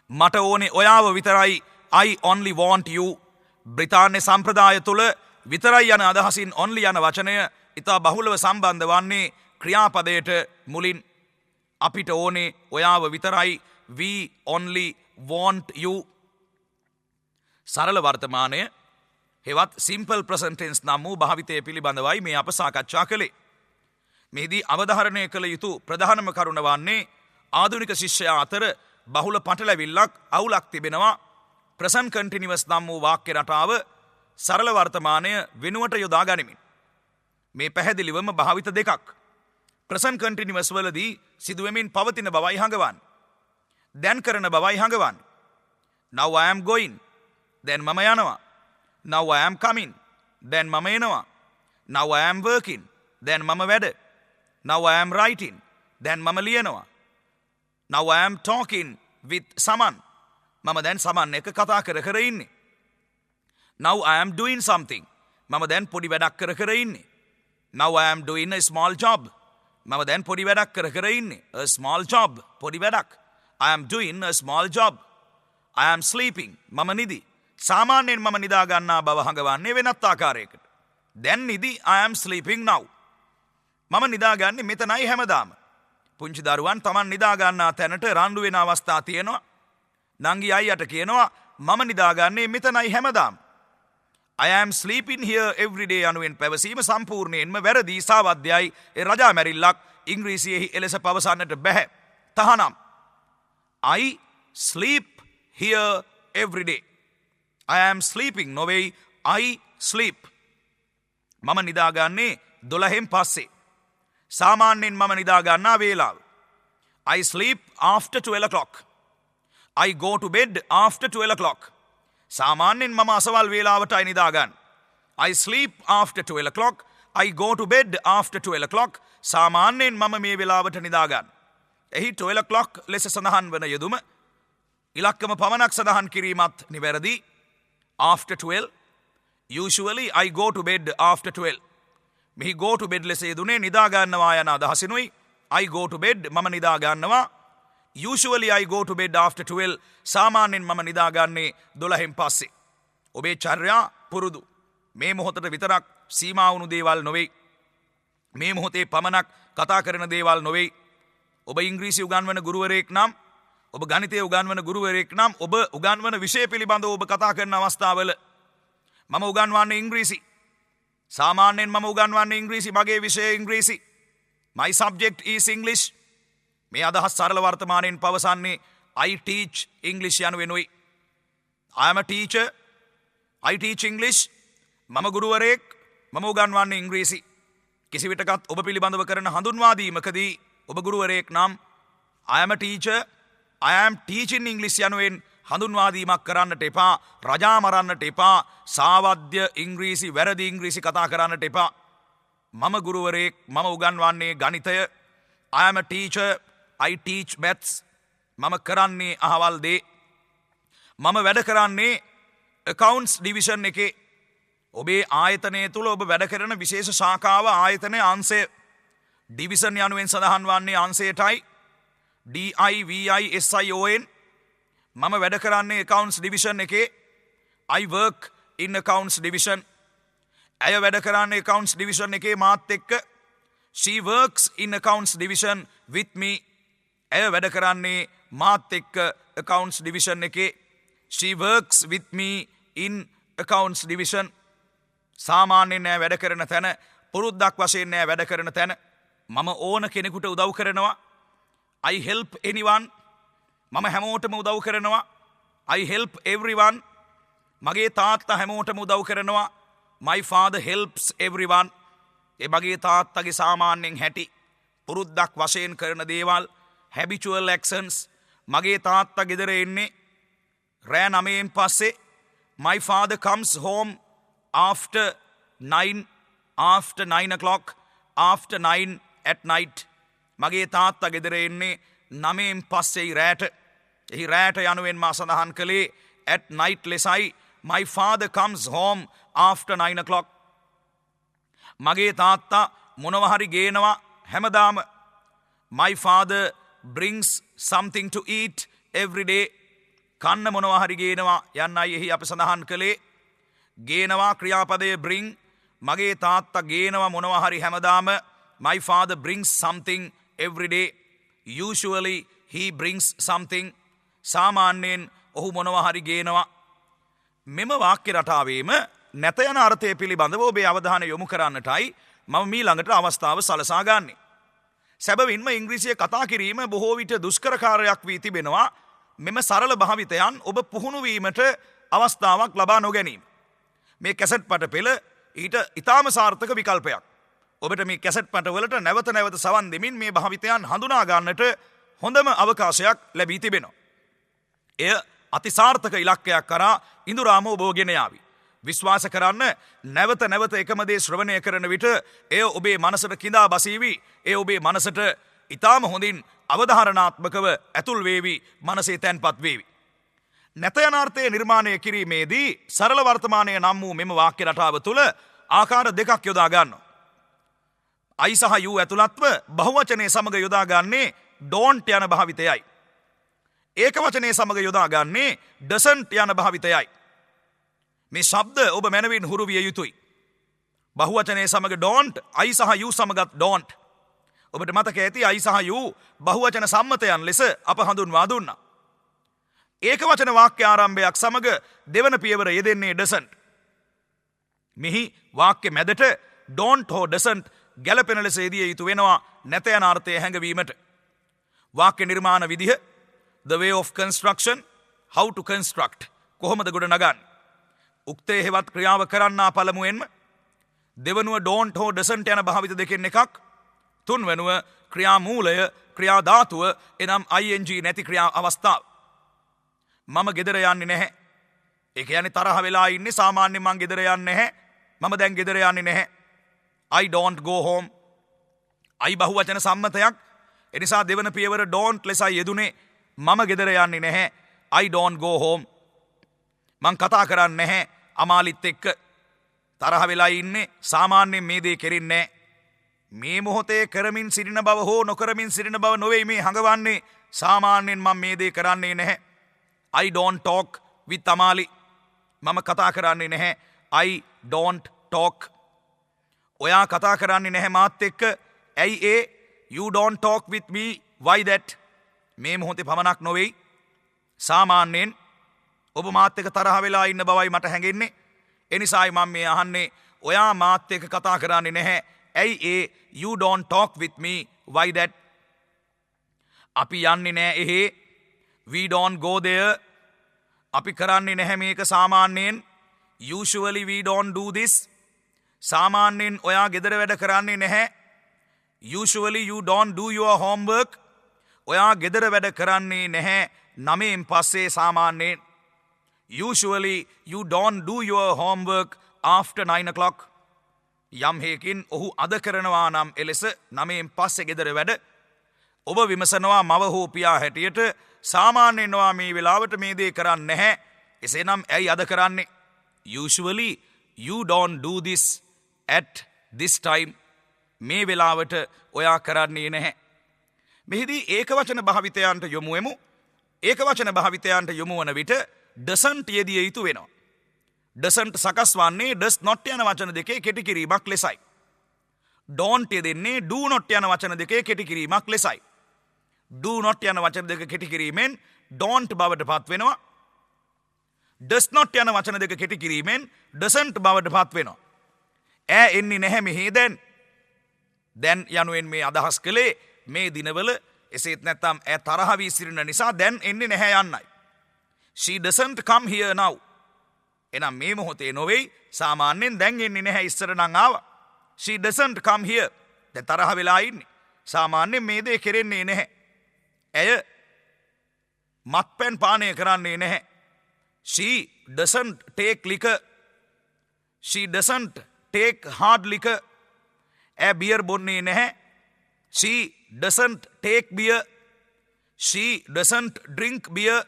මට ඕනේ ඔයාව විතරයි. I only want you. බ්‍රිතාන්‍ය සම්ප්‍රදාය තුළ විතරයි යන අදහසින් only යන වචනය ඉතා බහුලව සම්බන්ධ වන්නේ ක්‍රියාපදයට මුලින් අපිට ඕනේ ඔයාව විතරයි. We only want you. සරල වර්තමානය හෙවත් simple present tense නම් වූ භාවිතය පිළිබඳවයි මේ අප සාකච්ඡා කළේ. මෙහිදී අවධාරණය කළ යුතු ප්‍රධානම කරුණ වන්නේ ආධුනික ශිෂ්‍යයා අතර බහුල පටලැවිල්ලක් අවුලක් තිබෙනවා. present continuous නම් වූ වාක්‍ය රටාව සරල වර්තමානය වෙනුවට යොදා ගනිමින්. මේ පැහැදිලිවම භාවිත දෙකක්. present continuous වලදී සිදුවෙමින් පවතින බවයි හඟවන්නේ. දැන් කරන බවයි හඟවන්නේ. Now I am going. දැන් මම යනවා. Now I am coming. දැන් මම එනවා. Now I am working. දැන් මම වැඩ. Now I am writing. දැන් මම ලියනවා. Now I am talking with someone. මම දැන් සමන් එක කතා කර ඉන්නේ. Now I am doing something. මම දැන් පොඩි වැඩක් කර ඉන්නේ. Now I am doing a small job. මම දැන් පොඩි වැඩක් කර ඉන්නේ. A small job. පොඩි වැඩක්. I am doing a small job. I am sleeping. මම නිදි. සාමාන්‍යයෙන් මම නිදා ගන්නා බව හඟවන්නේ වෙනත් ආකාරයකට. දැන් නිදි. I am sleeping now. මම නිදාගන්නේ මෙතනයි හැමදාම. පුංචි දරුවන් තමන් නිදාගන්නා තැනට රණ්ඩු වෙන අවස්ථා තියෙනවා. නංගි අයියට කියනවා මම නිදාගන්නේ මෙතනයි හැමදාම. I am sleeping here every day යනුවෙන් පැවසීම සම්පූර්ණයෙන්ම වැරදි සාවද්‍යයි. ඒ රජා මැරිල්ලක් ඉංග්‍රීසියෙහි එලෙස පවසන්නට බැහැ. තහනම් I sleep here every day. I am sleeping නොවෙයි I sleep. මම නිදාගන්නේ 12න් පස්සේ. සාමාන්‍යයෙන් මම නිදාගන්නා වේලාව. I sleep after 12 o'clock. I go to bed after 12 o'clock. සාමාන්‍යයෙන් මම අසවල් වේලාවටයි නිදාගන්නේ. I sleep after 12 o'clock. I go to bed after 12 o'clock. සාමාන්‍යයෙන් මම මේ වේලාවට නිදාගන්නේ. එහි 12 o'clock ලෙස සඳහන් වන යෙදුම ඉලක්කම පමණක් සඳහන් කිරීමත් නිවැරදි. After 12. Usually I go to bed after 12. මෙහි go to bed ලෙස යෙදුනේ නිදාගන්නවා යන අදහසිනුයි. I go to bed මම නිදාගන්නවා. Usually I go to bed after 12. සාමාන්‍යයෙන් මම නිදාගන්නේ 12න් පස්සේ. ඔබේ චර්යා පුරුදු. මේ මොහොතට විතරක් සීමා වුණු දේවල් නොවේ. මේ මොහොතේ පමණක් කතා කරන දේවල් නොවේ. ඔබ ඉංග්‍රීසි උගන්වන ගුරුවරයෙක් නම්, ඔබ ගණිතය උගන්වන ගුරුවරයෙක් නම්, ඔබ උගන්වන විෂය පිළිබඳව ඔබ කතා කරන අවස්ථාවල මම උගන්වන්නේ ඉංග්‍රීසි. සාමාන්‍යයෙන් මම උගන්වන්නේ ඉංග්‍රීසි. මගේ විෂය ඉංග්‍රීසි. My subject is English. මේ අදහස් සරල වර්තමානයෙන් පවසන්නේ I teach English යනුවෙනුයි. I am a teacher. I teach English. මම ගුරුවරයෙක්. මම උගන්වන්නේ ඉංග්‍රීසි. කිසි විටකත් ඔබ පිළිබඳව කරන හඳුන්වාදීමකදී ඔබ ගුරුවරයෙක් නම් I am a teacher. I am teaching English යනුවෙන් හඳුන්වාදීමක් කරන්නට එපා. රජා මරන්නට එපා. සාවද්‍ය ඉංග්‍රීසි වැරදි ඉංග්‍රීසි කතා කරන්නට එපා. මම ගුරුවරයෙක්. මම උගන්වන්නේ ගණිතය. I am a teacher. I teach maths. මම කරන්නේ අහවල් දේ. මම වැඩ කරන්නේ accounts division එකේ. ඔබේ ආයතනය තුළ ඔබ වැඩ කරන විශේෂ ශාඛාව ආයතනය අංශය. division යනුවෙන් සඳහන් වන්නේ අංශයටයි. DIVISION. මම වැඩ කරන්නේ accounts division එකේ. I work in accounts division. ඇය වැඩ කරන්නේ accounts division එකේ මාත් එක්ක. She works in accounts division with me. ඇය වැඩ කරන්නේ මාත් එක්ක accounts division එකේ. She works with me in accounts division. සාමාන්‍යයෙන් නෑ වැඩ කරන තැන, පුරුද්දක් වශයෙන් නෑ වැඩ කරන තැන. මම ඕන කෙනෙකුට උදව් කරනවා. I help anyone. මම හැමෝටම උදව් කරනවා. I help everyone. මගේ තාත්තා හැමෝටම උදව් කරනවා. My father helps everyone. ඒ මගේ තාත්තගේ සාමාන්‍යයෙන් හැටි, පුරුද්දක් වශයෙන් කරන දේවල්, habitual actions. මගේ තාත්තා ගෙදර එන්නේ රෑ 9න් පස්සේ. My father comes home after 9 o'clock, after 9 at night. මගේ තාත්තා ගෙදර එන්නේ 9න් පස්සේ රෑට. එහි රෑට යනුවෙන් මා සඳහන් කළේ at night ලෙසයි. My father comes home after 9 o'clock. මගේ තාත්තා මොනවහරි ගේනවා හැමදාම. My father brings something to eat every day. කන්න මොනවහරි ගේනවා යන්නයි එහි අප සඳහන් කළේ. ගේනවා ක්‍රියාපදය bring. මගේ තාත්තා ගේනවා මොනවහරි හැමදාම. my father brings something every day. Usually he brings something. සාමාන්‍යයෙන් ඔහු මොනවා හරි ගේනවා. මෙම වාක්‍ය රටාවේම නැත යන අර්ථය පිළිබඳව ඔබේ අවධානය යොමු කරන්නටයි මම මීළඟට අවස්ථාව සලසා ගන්නේ. සැබවින්ම ඉංග්‍රීසිය කතා කිරීම බොහෝ විට දුෂ්කර කාර්යයක් වී තිබෙනවා. මෙම සරල භාවිතයන් ඔබ පුහුණු වීමට අවස්ථාවක් ලබා නොගැනීම. මේ කැසට් පට පෙළ ඊට ඉතාම සාර්ථක විකල්පයක්. ඔබට මේ කැසට් පටවලට නැවත නැවත සවන් දෙමින් මේ භාවිතයන් හඳුනා ගන්නට හොඳම අවකාශයක් ලැබී තිබෙනවා. එය අතිසාර්ථක ඉලක්කයක් කරා ඉඳුරාම ඔබ ගෙන යාවි. විශ්වාස කරන්න, නැවත නැවත එකම දේ ශ්‍රවණය කරන විට එය ඔබේ මනසට කිඳා බසීවි. එය ඔබේ මනසට ඉතාම හොඳින් අවධාරණාත්මකව ඇතුල් වේවි, මනසේ තැන්පත් වේවි. නැත යන අර්ථය නිර්මාණය කිරීමේදී සරල වර්තමානය නම් වූ මෙම වාක්‍ය රටාව තුළ ආකාර දෙකක් යොදා ගන්නවා. I සහ you ඇතුළත්ව බහුවචනයේ සමග යොදා ගන්නේ don't යන භාවිතයයි. ඒක වචනයේ සමග යොදා ගන්නේ doesn't යන භාවිතයයි. මේ ශබ්ද ඔබ මනවින් හුරු විය යුතුයි. බහුවචනයේ සමග don't, I සහ you සමගත් don't. ඔබට මතක ඇති I සහ you බහුවචන සම්මතයන් ලෙස අප හඳුන්වා දුන්නා. ඒක වචන වාක්‍ය ආරම්භයක් සමග දෙවන පියවර යෙදෙන්නේ doesn't. මෙහි වාක්‍ය මැදට don't හෝ doesn't ගැලපෙන ලෙස යෙදිය යුතු වෙනවා නැත යන අර්ථය හැඟවීමට. වාක්‍ය නිර්මාණ විදිහ, the way of construction, how to construct, කොහොමද ගොඩ නගන්නේ. උක්තේ හෙවත් ක්‍රියාව කරන්නා පළමුවෙන්ම, දෙවනුව don't හෝ doesn't යන භාවිත දෙකෙන් එකක්, තුන්වනුව ක්‍රියාමූලය, ක්‍රියාධාතුව එනම් ing නැති ක්‍රියා අවස්ථාව. මම ගෙදර යන්නේ නැහැ. ඒ කියන්නේ තරහ වෙලා ඉන්නේ, සාමාන්‍යයෙන් මං ගෙදර යන්නේ නැහැ. මම දැන් ගෙදර යන්නේ නැහැ. I don't go home. I බහුවචන සම්මතයක්. එනිසා දෙවන පියවර don't ලෙසයි යෙදුනේ. මම ගෙදර යන්නේ නැහැ. I don't go home. මං කතා කරන්නේ නැහැ අමාලිත් එක්ක. තරහ වෙලා ඉන්නේ, සාමාන්‍යයෙන් මේ දේ කෙරෙන්නේ නැහැ. මේ මොහොතේ කරමින් සිටින බව හෝ නොකරමින් සිටින බව නොවේ මේ හඟවන්නේ. සාමාන්‍යයෙන් මම මේ දේ කරන්නේ නැහැ. I don't talk with Amali. මම කතා කරන්නේ නැහැ. I don't talk. ඔයා කතා කරන්නේ නැහැ මාත් එක්ක. ඇයි ඒ? You don't talk with me. Why that? මේ මොහොතේ පමණක් නොවේ. සාමාන්‍යයෙන් ඔබ මාත් එක්ක තරහ වෙලා ඉන්න බවයි මට හැඟෙන්නේ. එනිසායි මම මේ අහන්නේ, ඔයා මාත් එක්ක කතා කරන්නේ නැහැ. ඇයි ඒ? You don't talk with me. Why that? අපි යන්නේ නැහැ එහෙ. We don't go there. අපි කරන්නේ නැහැ මේක සාමාන්‍යයෙන්. Usually we don't do this. සාමාන්‍යයෙන් ඔයා ගෙදර වැඩ කරන්නේ නැහැ. Usually you don't do your homework. ඔයා ගෙදර වැඩ කරන්නේ නැහැ 9න් පස්සේ සාමාන්‍යයෙන්. Usually you don't do your homework after 9 o'clock. යම් හේකින් ඔහු අද කරනවා නම් එලෙස 9න් පස්සේ ගෙදර වැඩ. ඔබ විමසනවා මව හෝ පියා හැටියට, සාමාන්‍යයෙන් ඔයා මේ වෙලාවට මේ දේ කරන්නේ නැහැ. එසේනම් ඇයි අද කරන්නේ? Usually you don't do this at this time. මේ වෙලාවට ඔයා කරන්නේ නැහැ. මෙහිදී ඒකවචන භාවිතයන්ට යොමු වෙමු. ඒකවචන භාවිතයන්ට යොමු වන විට doesn't යෙදිය යුතු වෙනවා. doesn't සකස් වන්නේ does not යන වචන දෙකේ කෙටි කිරීමක් ලෙසයි. don't යෙදෙන්නේ do not යන වචන දෙකේ කෙටි කිරීමක් ලෙසයි. do not යන වචන දෙක කෙටි කිරීමෙන් don't බවට පත් වෙනවා. does not යන වචන දෙක කෙටි කිරීමෙන් doesn't බවට පත් වෙනවා. ඈ එන්නේ නැහැ මෙහි දැන්. දැන් යනුවෙන් මේ අදහස් කළේ මේ දිනවල එසේත් නැත්නම් ඈ තරහ වී සිටින නිසා දැන් එන්නේ නැහැ යන්නයි. She doesn't come here now. එනම් මේ මොහොතේ නොවේයි, සාමාන්‍යයෙන් දැන් එන්නේ නැහැ, ඉස්සර නම් ආවා. She doesn't come here. දැන් තරහ වෙලා ඉන්නේ. සාමාන්‍යයෙන් මේ දේ කෙරෙන්නේ නැහැ. ඇය මත්පැන් පානය කරන්නේ නැහැ. She doesn't take liquor. She doesn't take hard liquor. ඇය බියර් බොන්නේ නැහැ. She doesn't take beer. She doesn't drink beer.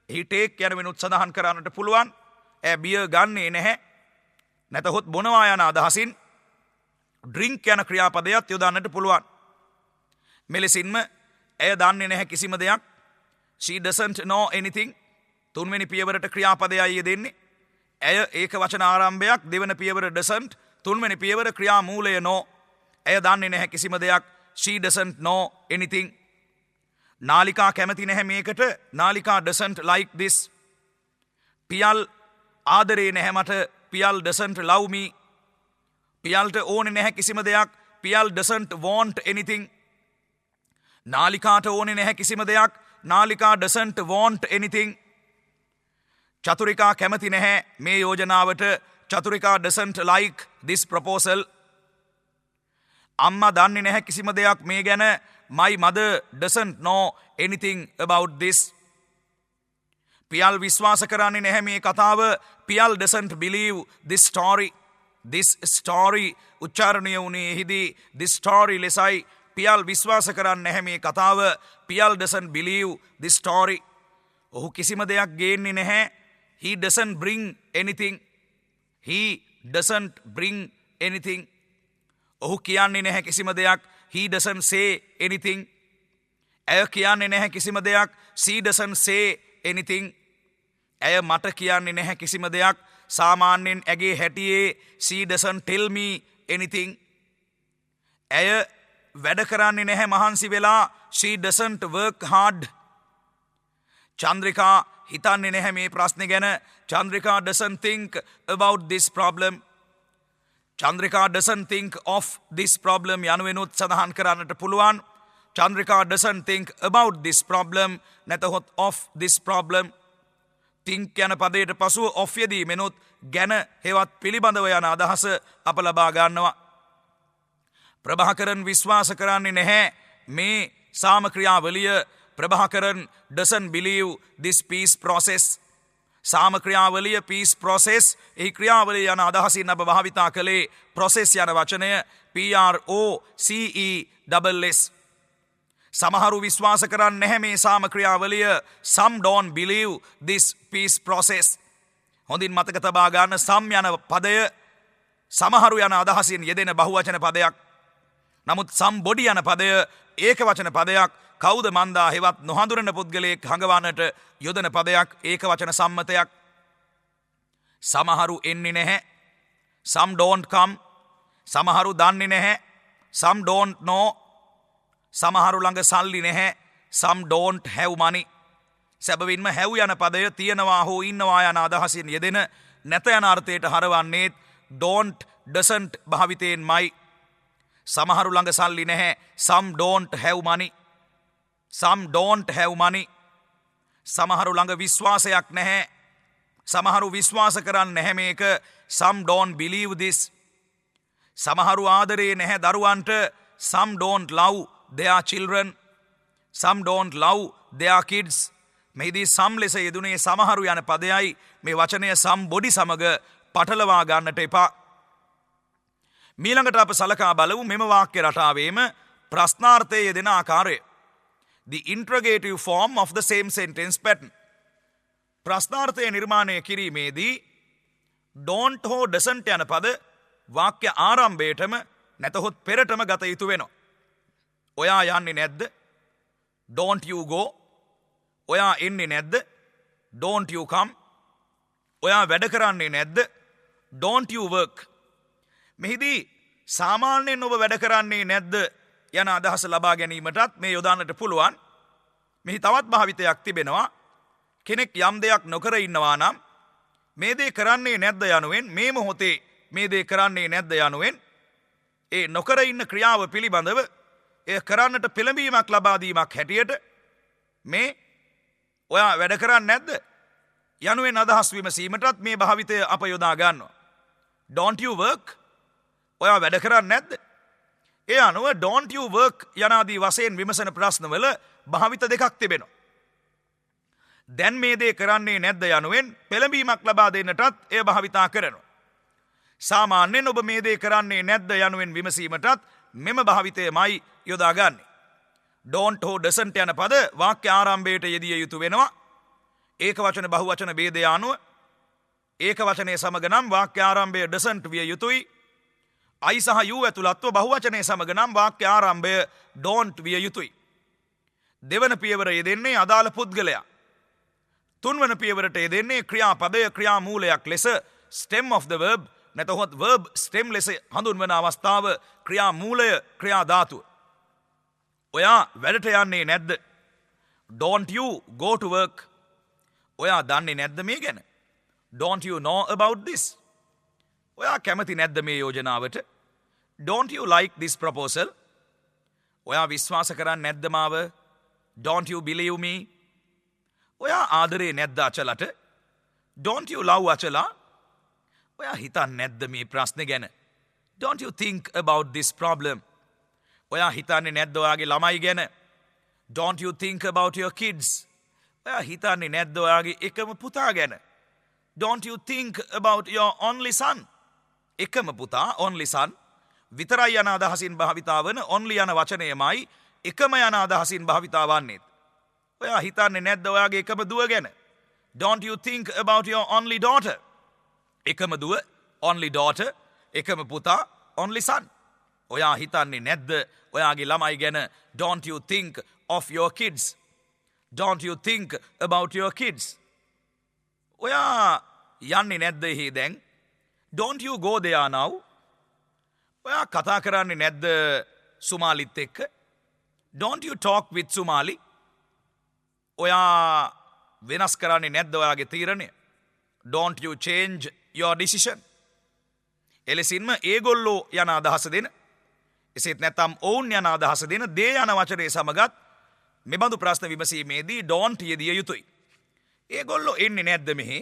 he take යන වෙනුත් සඳහන් කරන්නට පුළුවන්. ඇය බියර් ගන්නේ නැහැ. නැතහොත් බොනවා යන අදහසින් drink යන ක්‍රියාපදයක් යොදන්නට පුළුවන්. මෙලෙසින්ම ඇය දන්නේ නැහැ කිසිම දෙයක්. She doesn't know anything. තුන්වෙනි පියවරට ක්‍රියාපදයයි යෙදෙන්නේ. ඇය ඒක වචන ආරම්භයක්, දෙවන පියවර doesn't, තුන්වෙනි පියවර ක්‍රියාමූලය no. ඇය දන්නේ නැහැ කිසිම දෙයක්. She doesn't know anything. නාලිකා කැමති නැහැ මේකට. නාලිකා doesn't like this. පියල් ආදරේ නැහැ මට. Piyal doesn't love me. පියල්ට ඕනේ නැහැ කිසිම දෙයක්. Piyal doesn't want anything. නාලිකාට ඕනේ නැහැ කිසිම දෙයක්. නාලිකා doesn't want anything. චතුරිකා කැමති නැහැ මේ යෝජනාවට. Chathurika doesn't like this proposal. අම්මා දන්නේ නැහැ කිසිම දෙයක් මේ ගැන. My mother doesn't know anything about this. Piyal විශ්වාස කරන්නේ නැහැ මේ කතාව. Piyal doesn't believe this story. This story උච්චාරණය වුණේ එහිදී this story ලෙසයි. පියල් විශ්වාස කරන්නේ නැහැ මේ කතාව. Piyal doesn't believe this story. ඔහු කිසිම දෙයක් ගේන්නේ නැහැ. He doesn't bring anything. He doesn't bring anything. ඔහු කියන්නේ නැහැ කිසිම දෙයක්. He doesn't say anything. ඇය කියන්නේ නැහැ කිසිම දෙයක්. She doesn't say anything. ඇය මට කියන්නේ නැහැ කිසිම දෙයක්. සාමාන්‍යයෙන් ඇගේ හැටියේ she doesn't tell me anything. ඇය වැඩ කරන්නේ නැහැ මහන්සි වෙලා. She doesn't work hard. Chandrika හිතන්නේ නැහැ මේ ප්‍රශ්නේ ගැන. Chandrika doesn't think about this problem. Chandrika doesn't think of this problem යනුවෙනුත් සඳහන් කරන්නට පුළුවන්. Chandrika doesn't think about this problem නැතහොත් of this problem. think යන පදයට පසුව of යෙදීමෙනුත් ගැන හෙවත් පිළිබඳව යන අදහස අප ලබා ගන්නවා. ප්‍රභාකරන් විශ්වාස කරන්නේ නැහැ මේ සාමක්‍රියාවලිය. Prabhakaran doesn't believe this peace process. සාමක්‍රියාවලිය peace process. එහි ක්‍රියාවලිය යන අදහසින් අප භාවිතා කළේ process යන වචනය PROCESS. සමහරු විශ්වාස කරන්නේ නැහැ මේ සාමක්‍රියාවලිය. Some don't believe this peace process. හොඳින් මතක තබා ගන්න some යන පදය සමහරු යන අදහසින් යෙදෙන බහුවචන පදයක්. නමුත් somebody යන පදය ඒක වචන පදයක්. කවුද මන්දා හෙවත් නොහඳුරන පුද්ගලයෙක් හඟවන්නට යොදන පදයක්. ඒක වචන සම්මතයක්. සමහරු එන්නේ නැහැ. Some don't come. සමහරු දන්නේ නැහැ. Some don't know. සමහරු ළඟ සල්ලි නැහැ. Some don't have money. සැබවින්ම have යන පදය තියනවා හෝ ඉන්නවා යන අදහසින් යෙදෙන නැත යන අර්ථයට හරවන්නේත් don't doesn't භාවිතයෙන්මයි. සමහරු ළඟ සල්ලි නැහැ. Some don't have money. Some don't have money. සමහරු ළඟ විශ්වාසයක් නැහැ. සමහරු විශ්වාස කරන්නේ නැහැ මේක. Some don't believe this. සමහරු ආදරේ නැහැ දරුවන්ට. Some don't love their children. Some don't love their kids. මෙහිදී some ලෙස යෙදුනේ සමහරු යන පදයයි. මේ වචනය somebody සමග පටලවා ගන්නට එපා. මීළඟට අප සලකා බලමු මෙම වාක්‍ය රටාවේම ප්‍රශ්නාර්ථයේ යෙදෙන ආකාරය. The interrogative form of the same sentence pattern. ප්‍රශ්නාර්ථය නිර්මාණය කිරීමේදී don't හෝ doesn't යන පද වාක්‍ය ආරම්භයටම නැතහොත් පෙරටම ගත යුතු වෙනවා. ඔයා යන්නේ නැද්ද? Don't you go. ඔයා එන්නේ නැද්ද? Don't you come. ඔයා වැඩ කරන්නේ නැද්ද? Don't you work. මෙහිදී සාමාන්‍යයෙන් ඔබ වැඩ කරන්නේ නැද්ද යන අදහස ලබා ගැනීමටත් මේ යොදාන්නට පුළුවන්. මෙහි තවත් භාවිතයක් තිබෙනවා. කෙනෙක් යම් දෙයක් නොකර ඉන්නවා නම් මේ දේ කරන්නේ නැද්ද යනුවෙන් මේ මොහොතේ මේ දේ කරන්නේ නැද්ද යනුවෙන් ඒ නොකර ඉන්න ක්‍රියාව පිළිබඳව එය කරන්නට පෙළඹීමක් ලබා දීමක් හැටියට මේ ඔයා වැඩ කරන්නේ නැද්ද යනුවෙන් අදහස් විමසීමටත් මේ භාවිතය අප යොදා ගන්නවා. Don't you work? ඔයා වැඩ කරන්නේ නැද්ද? ඒ අනුව don't you work යනාදී වශයෙන් විමසන ප්‍රශ්නවල භාවිත දෙකක් තිබෙනවා. දැන් මේ දේ කරන්නේ නැද්ද යනුවෙන් පෙළඹීමක් ලබා දෙන්නටත් එය භාවිතා කරනවා. සාමාන්‍යයෙන් ඔබ මේ දේ කරන්නේ නැද්ද යනුවෙන් විමසීමටත් මෙම භාවිතයමයි යොදාගන්නේ. don't හෝ doesn't යන පද වාක්‍ය ආරම්භයට යෙදිය යුතු වෙනවා. ඒක වචන බහුවචන ભેදය අනුව ඒක වචනයේ සමග නම් වාක්‍ය ආරම්භය doesn't විය යුතුයි. I සහ you ඇතුළත්ව බහුවචනයේ සමග නම් වාක්‍ය ආරම්භය don't විය යුතුයි. දෙවන පියවර යෙදෙන්නේ අදාළ පුද්ගලයා. තුන්වන පියවරට යෙදෙන්නේ ක්‍රියාපදය ක්‍රියාමූලයක් ලෙස stem of the verb නැතහොත් verb stem ලෙස හඳුන්වන අවස්ථාව ක්‍රියා මූලය ක්‍රියා ධාතුව. ඔයා වැඩට යන්නේ නැද්ද? Don't you go to work? ඔයා දන්නේ නැද්ද මේ ගැන? Don't you know about this? ඔයා කැමති නැද්ද මේ යෝජනාවට? Don't you like this proposal? ඔයා විශ්වාස කරන්නේ නැද්ද මාව? Don't you believe me? ඔයා ආදරේ නැද්ද අචලට? Don't you love Achala? ඔයා හිතන්නේ නැද්ද මේ ප්‍රශ්නේ ගැන? Don't you think about this problem? ඔයා හිතන්නේ නැද්ද ඔයාගේ ළමයි ගැන? Don't you think about your kids? ඔයා හිතන්නේ නැද්ද ඔයාගේ එකම පුතා ගැන? Don't you think about your only son? එකම පුතා only son විතරයි යන අදහසින් භාවිතා වන only යන වචනයමයි එකම යන අදහසින් භාවිතා වන්නේ. ඔයා හිතන්නේ නැද්ද ඔයාගේ එකම දුව ගැන? Don't you think about your only daughter? එකම දුව only daughter, එකම පුතා only son. ඔයා හිතන්නේ නැද්ද ඔයාගේ ළමයි ගැන? Don't you think of your kids? Don't you think about your kids? ඔයා යන්නේ නැද්ද එහි දැන්? Don't you go there now? ඔයා කතා කරන්නේ නැද්ද සුමාලිත් එක්ක? Don't you talk with Somali? ඔයා වෙනස් කරන්නේ නැද්ද ඔයාගේ තීරණය? Don't you change your decision? එලෙසින්ම ඒගොල්ලෝ යන අදහස දෙන, එසේත් නැත්නම් ඔවුන් යන අදහස දෙන දේ යන වචනේ සමගත් මෙබඳු ප්‍රශ්න විමසීමේදී don't යෙදිය යුතුයි. ඒගොල්ලෝ එන්නේ නැද්ද මෙහි?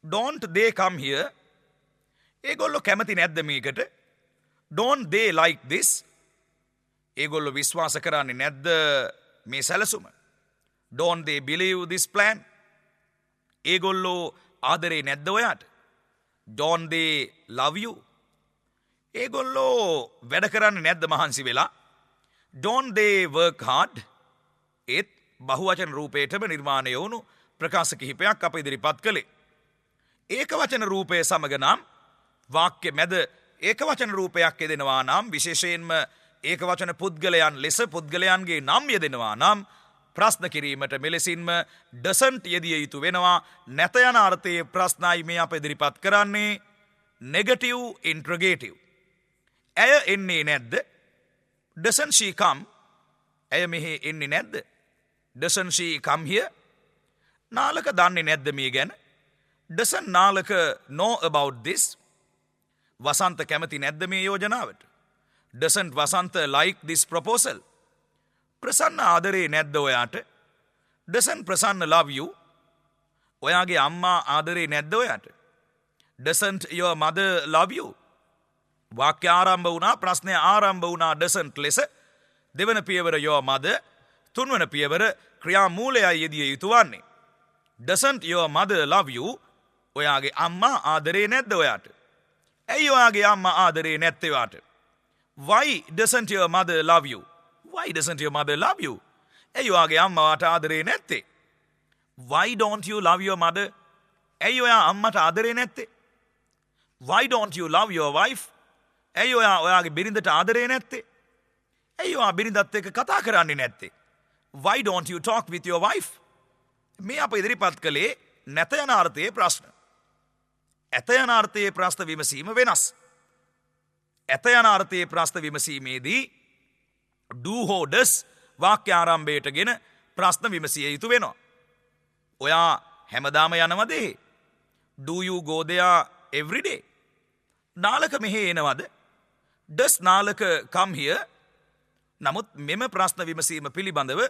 Don't they come here? ඒගොල්ලෝ කැමති නැද්ද මේකට? Don't they like this? ඒගොල්ලෝ විශ්වාස කරන්නේ නැද්ද මේ සැලසුම? Don't they believe this plan? ඒගොල්ලෝ ආදරේ නැද්ද ඔයාට? Don't they love you? ඒගොල්ලෝ වැඩ කරන්නේ නැද්ද මහන්සි වෙලා? Don't they work hard? ඒත් බහුවචන රූපයටම නිර්මාණය වුණු ප්‍රකාශ කිහිපයක් අප ඉදිරිපත් කළේ. ඒකවචන රූපය සමග නම් වාක්‍ය මැද ඒකවචන රූපයක් යෙදෙනවා නම්, විශේෂයෙන්ම ඒකවචන පුද්ගලයන් ලෙස පුද්ගලයන්ගේ නම් යෙදෙනවා නම් ප්‍රශ්න කිරීමට මෙලෙසින්ම doesn't යෙදිය යුතු වෙනවා. නැත යන අර්ථයේ ප්‍රශ්නයි මේ අප ඉදිරිපත් කරන්නේ. negative interrogative. ඇය එන්නේ නැද්ද? Doesn't she come? ඇය මෙහි එන්නේ නැද්ද? Doesn't she come here? Nalaka දන්නේ නැද්ද මේ ගැන? Doesn't Nalaka know about this? වසන්ත කැමති නැද්ද මේ යෝජනාවට? Doesn't Wasantha like this proposal? ප්‍රසන්න ආදරේ නැද්ද ඔයාට? Doesn't Prasanna love you? ඔයාගේ අම්මා ආදරේ නැද්ද ඔයාට? Doesn't your mother love you? වාක්‍ය ආරම්භ වුණා, ප්‍රශ්නය ආරම්භ වුණා doesn't ලෙස. දෙවන පියවර your mother, තුන්වන පියවර ක්‍රියා මූලයයි යෙදිය යුතු වන්නේ. Doesn't your mother love you? ඔයාගේ අම්මා ආදරේ නැද්ද ඔයාට? ඇයි ඔයාගේ අම්මා ආදරේ නැත්තේ ඔයාට? Why doesn't your mother love you? Why doesn't your mother love you? ඇයි ඔයාගේ අම්මා ඔයාට ආදරේ නැත්තේ? Why don't you love your mother? ඇයි ඔයා අම්මට ආදරේ නැත්තේ? Why don't you love your wife? ඇයි ඔයා ඔයාගේ බිරිඳට ආදරේ නැත්තේ? ඇයි ඔයා බිරිඳත් එක්ක කතා කරන්නේ නැත්තේ? Why don't you talk with your wife? මේ අප ඉදිරිපත් කළේ නැත යන අර්ථයේ ප්‍රශ්න. ඇත යන අර්ථයේ ප්‍රශ්න විමසීම වෙනස්. ඇත යන අර්ථයේ ප්‍රශ්න විමසීමේදී do හෝ does වාක්‍ය ආරම්භයට ගෙන ප්‍රශ්න විමසිය යුතු වෙනවා. ඔයා හැමදාම යනවද? Do you go there every day? Nalaka මෙහෙ එනවද? Does Nalaka come here? නමුත් මෙම ප්‍රශ්න විමසීම පිළිබඳව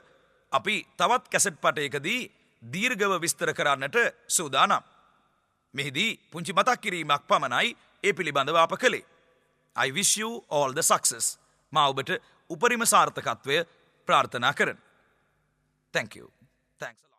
අපි තවත් කැසට් පටයකදී දීර්ඝව විස්තර කරන්නට සූදානම්. මෙහිදී පුංචි මතක් කිරීමක් පමණයි ඒ පිළිබඳව අප කළේ. I wish you all the success. මා ඔබට උපරිම සාර්ථකත්වය ප්‍රාර්ථනා කරන. Thank you. Thanks a lot.